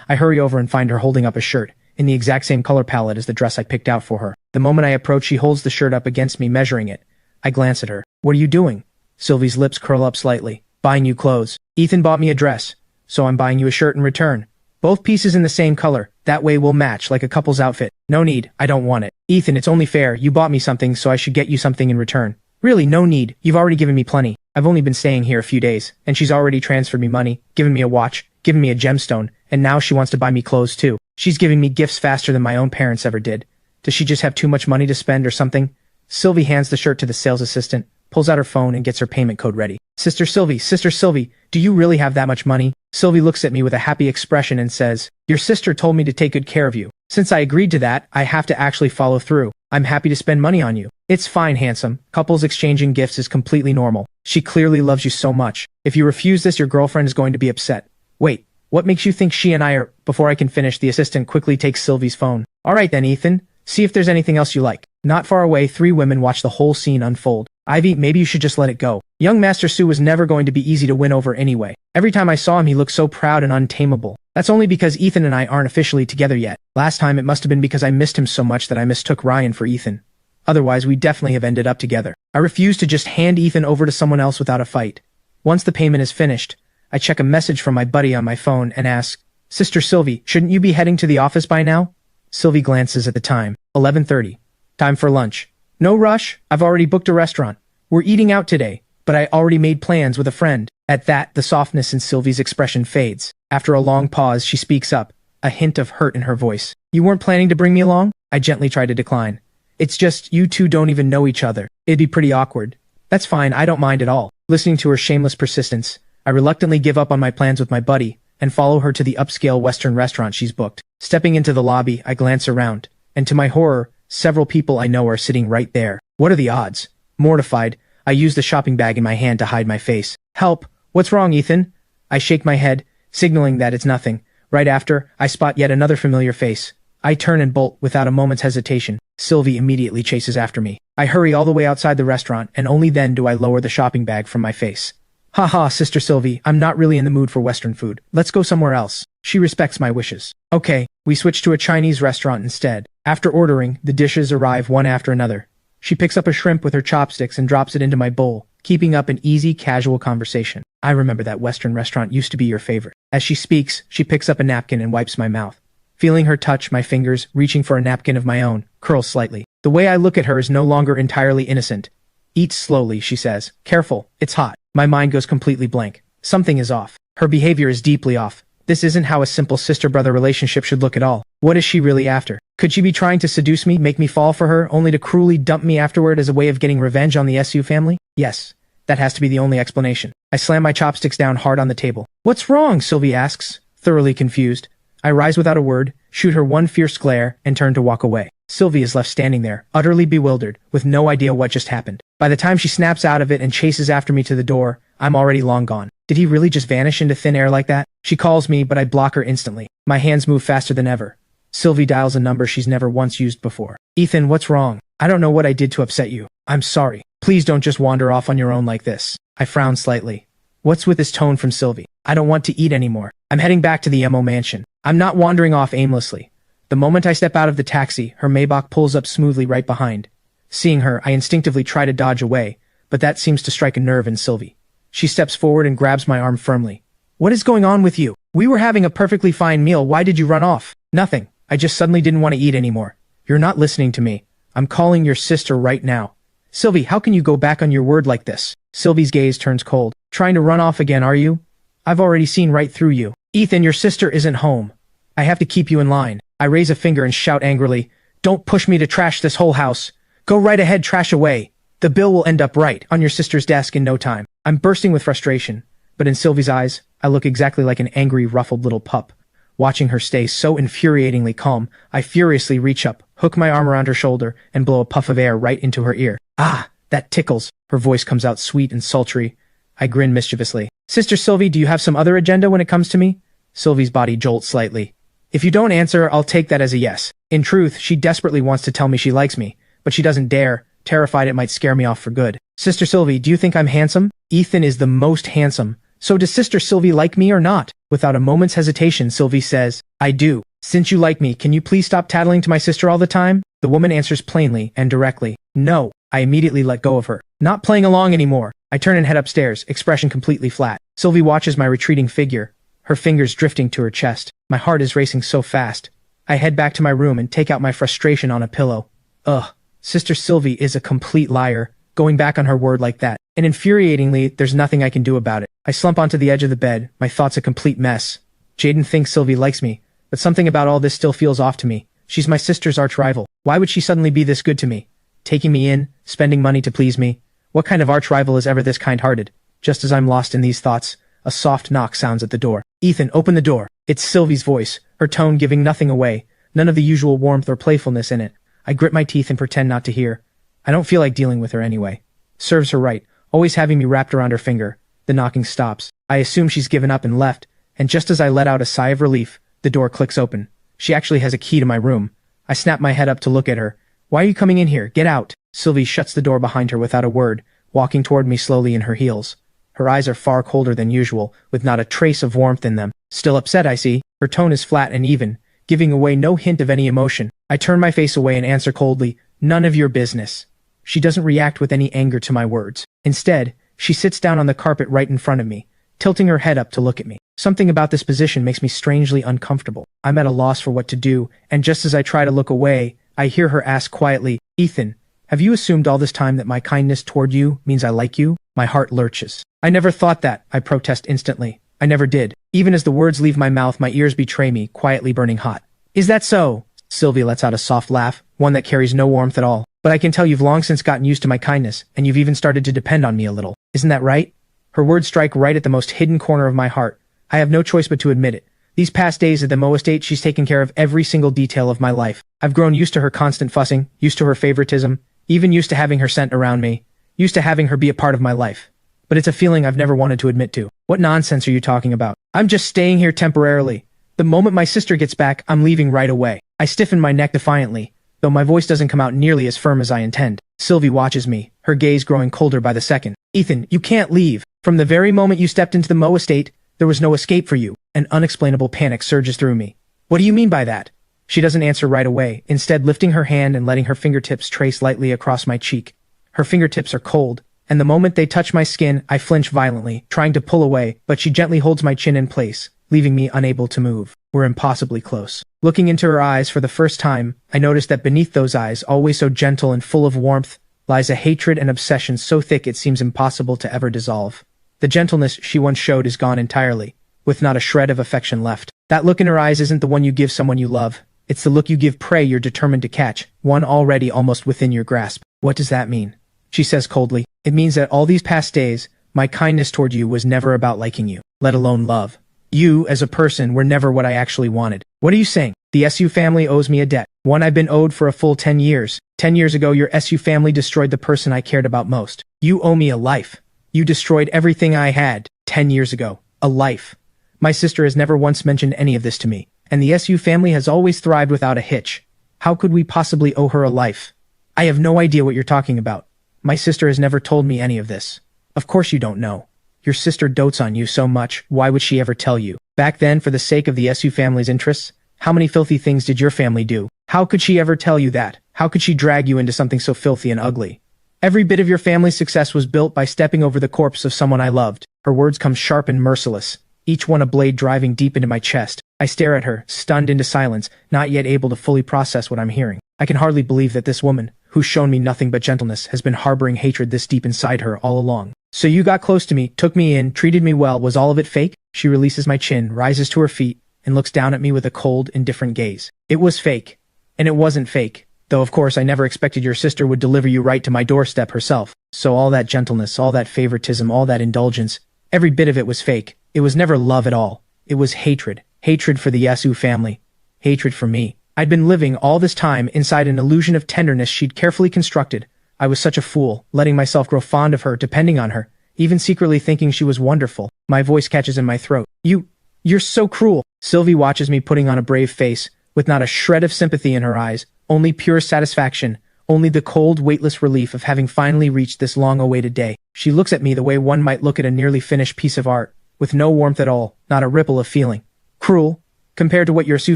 I hurry over and find her holding up a shirt, in the exact same color palette as the dress I picked out for her. The moment I approach, she holds the shirt up against me, measuring it. I glance at her. What are you doing? Sylvie's lips curl up slightly. Buying you clothes. Ethan bought me a dress, so I'm buying you a shirt in return. Both pieces in the same color. That way we'll match like a couple's outfit. No need. I don't want it. Ethan, it's only fair. You bought me something, so I should get you something in return. Really, no need. You've already given me plenty. I've only been staying here a few days, and she's already transferred me money, given me a watch, given me a gemstone, and now she wants to buy me clothes too. She's giving me gifts faster than my own parents ever did. Does she just have too much money to spend or something? Sylvie hands the shirt to the sales assistant, pulls out her phone, and gets her payment code ready. Sister Sylvie, do you really have that much money? Sylvie looks at me with a happy expression and says, your sister told me to take good care of you. Since I agreed to that, I have to actually follow through. I'm happy to spend money on you. It's fine, handsome. Couples exchanging gifts is completely normal. She clearly loves you so much. If you refuse this, your girlfriend is going to be upset. Wait, what makes you think she and I are— Before I can finish, the assistant quickly takes Sylvie's phone. Alright then, Ethan. See if there's anything else you like. Not far away, 3 women watch the whole scene unfold. Ivy, maybe you should just let it go. Young Master Su was never going to be easy to win over anyway. Every time I saw him, he looked so proud and untamable. That's only because Ethan and I aren't officially together yet. Last time, it must have been because I missed him so much that I mistook Ryan for Ethan. Otherwise, we definitely have ended up together. I refuse to just hand Ethan over to someone else without a fight. Once the payment is finished, I check a message from my buddy on my phone and ask, Sister Sylvie, shouldn't you be heading to the office by now? Sylvie glances at the time. 11:30. Time for lunch. No rush. I've already booked a restaurant. We're eating out today, but I already made plans with a friend. At that, the softness in Sylvie's expression fades. After a long pause, she speaks up, a hint of hurt in her voice. You weren't planning to bring me along? I gently try to decline. It's just, you two don't even know each other. It'd be pretty awkward. That's fine, I don't mind at all. Listening to her shameless persistence, I reluctantly give up on my plans with my buddy and follow her to the upscale Western restaurant she's booked. Stepping into the lobby, I glance around, and to my horror, several people I know are sitting right there. What are the odds? Mortified, I use the shopping bag in my hand to hide my face. Help! What's wrong, Ethan? I shake my head, signaling that it's nothing. Right after, I spot yet another familiar face. I turn and bolt without a moment's hesitation. Sylvie immediately chases after me. I hurry all the way outside the restaurant, and only then do I lower the shopping bag from my face. Haha, Sister Sylvie, I'm not really in the mood for Western food. Let's go somewhere else. She respects my wishes. Okay, we switch to a Chinese restaurant instead. After ordering, the dishes arrive one after another. She picks up a shrimp with her chopsticks and drops it into my bowl, keeping up an easy, casual conversation. I remember that Western restaurant used to be your favorite. As she speaks, she picks up a napkin and wipes my mouth. Feeling her touch, my fingers, reaching for a napkin of my own, curls slightly. The way I look at her is no longer entirely innocent. Eat slowly, she says. Careful, it's hot. My mind goes completely blank. Something is off. Her behavior is deeply off. This isn't how a simple sister-brother relationship should look at all. What is she really after? Could she be trying to seduce me, make me fall for her, only to cruelly dump me afterward as a way of getting revenge on the SU family? Yes, that has to be the only explanation. I slam my chopsticks down hard on the table. What's wrong? Sylvie asks, thoroughly confused. I rise without a word, shoot her one fierce glare, and turn to walk away. Sylvie is left standing there, utterly bewildered, with no idea what just happened. By the time she snaps out of it and chases after me to the door, I'm already long gone. Did he really just vanish into thin air like that? She calls me, but I block her instantly. My hands move faster than ever. Sylvie dials a number she's never once used before. Ethan, what's wrong? I don't know what I did to upset you. I'm sorry. Please don't just wander off on your own like this. I frown slightly. What's with this tone from Sylvie? I don't want to eat anymore. I'm heading back to the MO mansion. I'm not wandering off aimlessly. The moment I step out of the taxi, her Maybach pulls up smoothly right behind. Seeing her, I instinctively try to dodge away, but that seems to strike a nerve in Sylvie. She steps forward and grabs my arm firmly. What is going on with you? We were having a perfectly fine meal. Why did you run off? Nothing. I just suddenly didn't want to eat anymore. You're not listening to me. I'm calling your sister right now. Sylvie, how can you go back on your word like this? Sylvie's gaze turns cold. Trying to run off again, are you? I've already seen right through you. Ethan, your sister isn't home. I have to keep you in line. I raise a finger and shout angrily, don't push me to trash this whole house. Go right ahead, trash away. The bill will end up right on your sister's desk in no time. I'm bursting with frustration, but in Sylvie's eyes, I look exactly like an angry, ruffled little pup. Watching her stay so infuriatingly calm, I furiously reach up, hook my arm around her shoulder, and blow a puff of air right into her ear. Ah, that tickles. Her voice comes out sweet and sultry. I grin mischievously. Sister Sylvie, do you have some other agenda when it comes to me? Sylvie's body jolts slightly. If you don't answer, I'll take that as a yes. In truth, she desperately wants to tell me she likes me, but she doesn't dare, terrified it might scare me off for good. Sister Sylvie, do you think I'm handsome? Ethan is the most handsome. So does Sister Sylvie like me or not? Without a moment's hesitation, Sylvie says, I do. Since you like me, can you please stop tattling to my sister all the time? The woman answers plainly and directly. No. I immediately let go of her. Not playing along anymore. I turn and head upstairs, expression completely flat. Sylvie watches my retreating figure, her fingers drifting to her chest. My heart is racing so fast. I head back to my room and take out my frustration on a pillow. Ugh. Sister Sylvie is a complete liar, going back on her word like that. And infuriatingly, there's nothing I can do about it. I slump onto the edge of the bed, my thoughts a complete mess. Jaden thinks Sylvie likes me, but something about all this still feels off to me. She's my sister's arch-rival. Why would she suddenly be this good to me? Taking me in, spending money to please me. What kind of arch-rival is ever this kind-hearted? Just as I'm lost in these thoughts, a soft knock sounds at the door. Ethan, open the door. It's Sylvie's voice, her tone giving nothing away, none of the usual warmth or playfulness in it. I grit my teeth and pretend not to hear. I don't feel like dealing with her anyway. Serves her right, always having me wrapped around her finger. The knocking stops. I assume she's given up and left, and just as I let out a sigh of relief, the door clicks open. She actually has a key to my room. I snap my head up to look at her. Why are you coming in here? Get out. Sylvie shuts the door behind her without a word, walking toward me slowly in her heels. Her eyes are far colder than usual, with not a trace of warmth in them. Still upset, I see. Her tone is flat and even, giving away no hint of any emotion. I turn my face away and answer coldly, none of your business. She doesn't react with any anger to my words. Instead, she sits down on the carpet right in front of me, tilting her head up to look at me. Something about this position makes me strangely uncomfortable. I'm at a loss for what to do, and just as I try to look away, I hear her ask quietly, Ethan, have you assumed all this time that my kindness toward you means I like you? My heart lurches. I never thought that, I protest instantly. I never did. Even as the words leave my mouth, my ears betray me, quietly burning hot. Is that so? Sylvie lets out a soft laugh, one that carries no warmth at all. But I can tell you've long since gotten used to my kindness, and you've even started to depend on me a little. Isn't that right? Her words strike right at the most hidden corner of my heart. I have no choice but to admit it. These past days at the Mo estate, she's taken care of every single detail of my life. I've grown used to her constant fussing, used to her favoritism, even used to having her scent around me, used to having her be a part of my life. But it's a feeling I've never wanted to admit to. What nonsense are you talking about? I'm just staying here temporarily. The moment my sister gets back, I'm leaving right away. I stiffen my neck defiantly, though my voice doesn't come out nearly as firm as I intend. Sylvie watches me, her gaze growing colder by the second. Ethan, you can't leave. From the very moment you stepped into the Mo estate, there was no escape for you. An unexplainable panic surges through me. What do you mean by that? She doesn't answer right away, instead lifting her hand and letting her fingertips trace lightly across my cheek. Her fingertips are cold, and the moment they touch my skin, I flinch violently, trying to pull away, but she gently holds my chin in place, leaving me unable to move. We're impossibly close. Looking into her eyes for the first time, I notice that beneath those eyes, always so gentle and full of warmth, lies a hatred and obsession so thick it seems impossible to ever dissolve. The gentleness she once showed is gone entirely, with not a shred of affection left. That look in her eyes isn't the one you give someone you love. It's the look you give prey you're determined to catch, one already almost within your grasp. What does that mean? She says coldly. It means that all these past days, my kindness toward you was never about liking you, let alone love. You, as a person, were never what I actually wanted. What are you saying? The SU family owes me a debt, one I've been owed for a full 10 years. 10 years ago, your SU family destroyed the person I cared about most. You owe me a life. You destroyed everything I had 10 years ago. A life. My sister has never once mentioned any of this to me, and the SU family has always thrived without a hitch. How could we possibly owe her a life? I have no idea what you're talking about. My sister has never told me any of this. Of course you don't know. Your sister dotes on you so much, why would she ever tell you? Back then, for the sake of the SU family's interests, how many filthy things did your family do? How could she ever tell you that? How could she drag you into something so filthy and ugly? Every bit of your family's success was built by stepping over the corpse of someone I loved. Her words come sharp and merciless, each one a blade driving deep into my chest. I stare at her, stunned into silence, not yet able to fully process what I'm hearing. I can hardly believe that this woman, who's shown me nothing but gentleness, has been harboring hatred this deep inside her all along. So you got close to me, took me in, treated me well, was all of it fake? She releases my chin, rises to her feet, and looks down at me with a cold, indifferent gaze. It was fake. And it wasn't fake. Though of course I never expected your sister would deliver you right to my doorstep herself. So all that gentleness, all that favoritism, all that indulgence, every bit of it was fake. It was never love at all. It was hatred. Hatred for the Yasu family. Hatred for me. I'd been living all this time inside an illusion of tenderness she'd carefully constructed. I was such a fool, letting myself grow fond of her, depending on her, even secretly thinking she was wonderful. My voice catches in my throat. You're so cruel. Sylvie watches me putting on a brave face, with not a shred of sympathy in her eyes, only pure satisfaction, only the cold, weightless relief of having finally reached this long-awaited day. She looks at me the way one might look at a nearly finished piece of art, with no warmth at all, not a ripple of feeling. Cruel? Compared to what your Sioux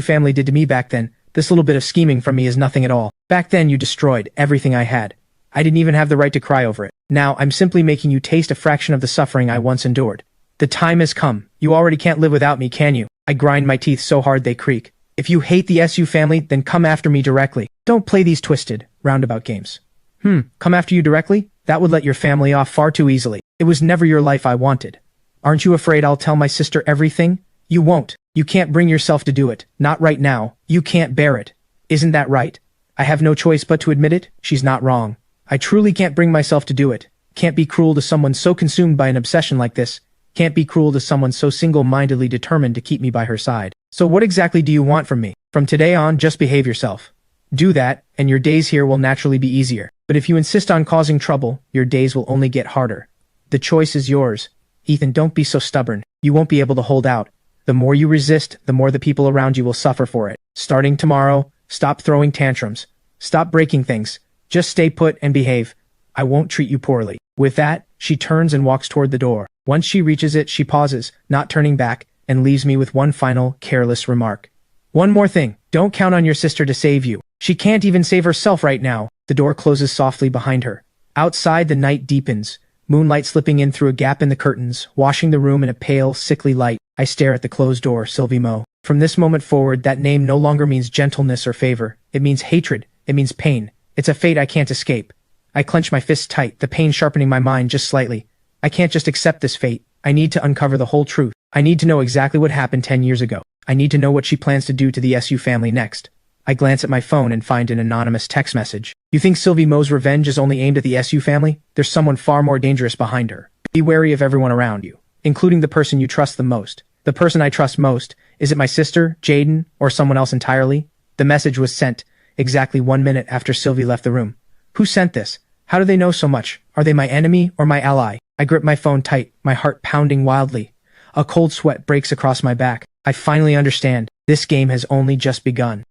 family did to me back then, this little bit of scheming from me is nothing at all. Back then you destroyed everything I had. I didn't even have the right to cry over it. Now I'm simply making you taste a fraction of the suffering I once endured. The time has come. You already can't live without me, can you? I grind my teeth so hard they creak. If you hate the SU family, then come after me directly. Don't play these twisted, roundabout games. Come after you directly? That would let your family off far too easily. It was never your life I wanted. Aren't you afraid I'll tell my sister everything? You won't. You can't bring yourself to do it. Not right now. You can't bear it. Isn't that right? I have no choice but to admit it. She's not wrong. I truly can't bring myself to do it. Can't be cruel to someone so consumed by an obsession like this. Can't be cruel to someone so single-mindedly determined to keep me by her side. So what exactly do you want from me? From today on, just behave yourself. Do that, and your days here will naturally be easier. But if you insist on causing trouble, your days will only get harder. The choice is yours. Ethan, don't be so stubborn. You won't be able to hold out. The more you resist, the more the people around you will suffer for it. Starting tomorrow, stop throwing tantrums. Stop breaking things. Just stay put and behave. I won't treat you poorly. With that, she turns and walks toward the door. Once she reaches it, she pauses, not turning back, and leaves me with one final, careless remark. One more thing. Don't count on your sister to save you. She can't even save herself right now. The door closes softly behind her. Outside, the night deepens, moonlight slipping in through a gap in the curtains, washing the room in a pale, sickly light. I stare at the closed door, Sylvie Mo. From this moment forward, that name no longer means gentleness or favor. It means hatred. It means pain. It's a fate I can't escape. I clench my fists tight, the pain sharpening my mind just slightly. I can't just accept this fate. I need to uncover the whole truth. I need to know exactly what happened 10 years ago. I need to know what she plans to do to the SU family next. I glance at my phone and find an anonymous text message. You think Sylvie Mo's revenge is only aimed at the SU family? There's someone far more dangerous behind her. Be wary of everyone around you, including the person you trust the most. The person I trust most, is it my sister, Jaden, or someone else entirely? The message was sent exactly 1 minute after Sylvie left the room. Who sent this? How do they know so much? Are they my enemy or my ally? I grip my phone tight, my heart pounding wildly. A cold sweat breaks across my back. I finally understand. This game has only just begun.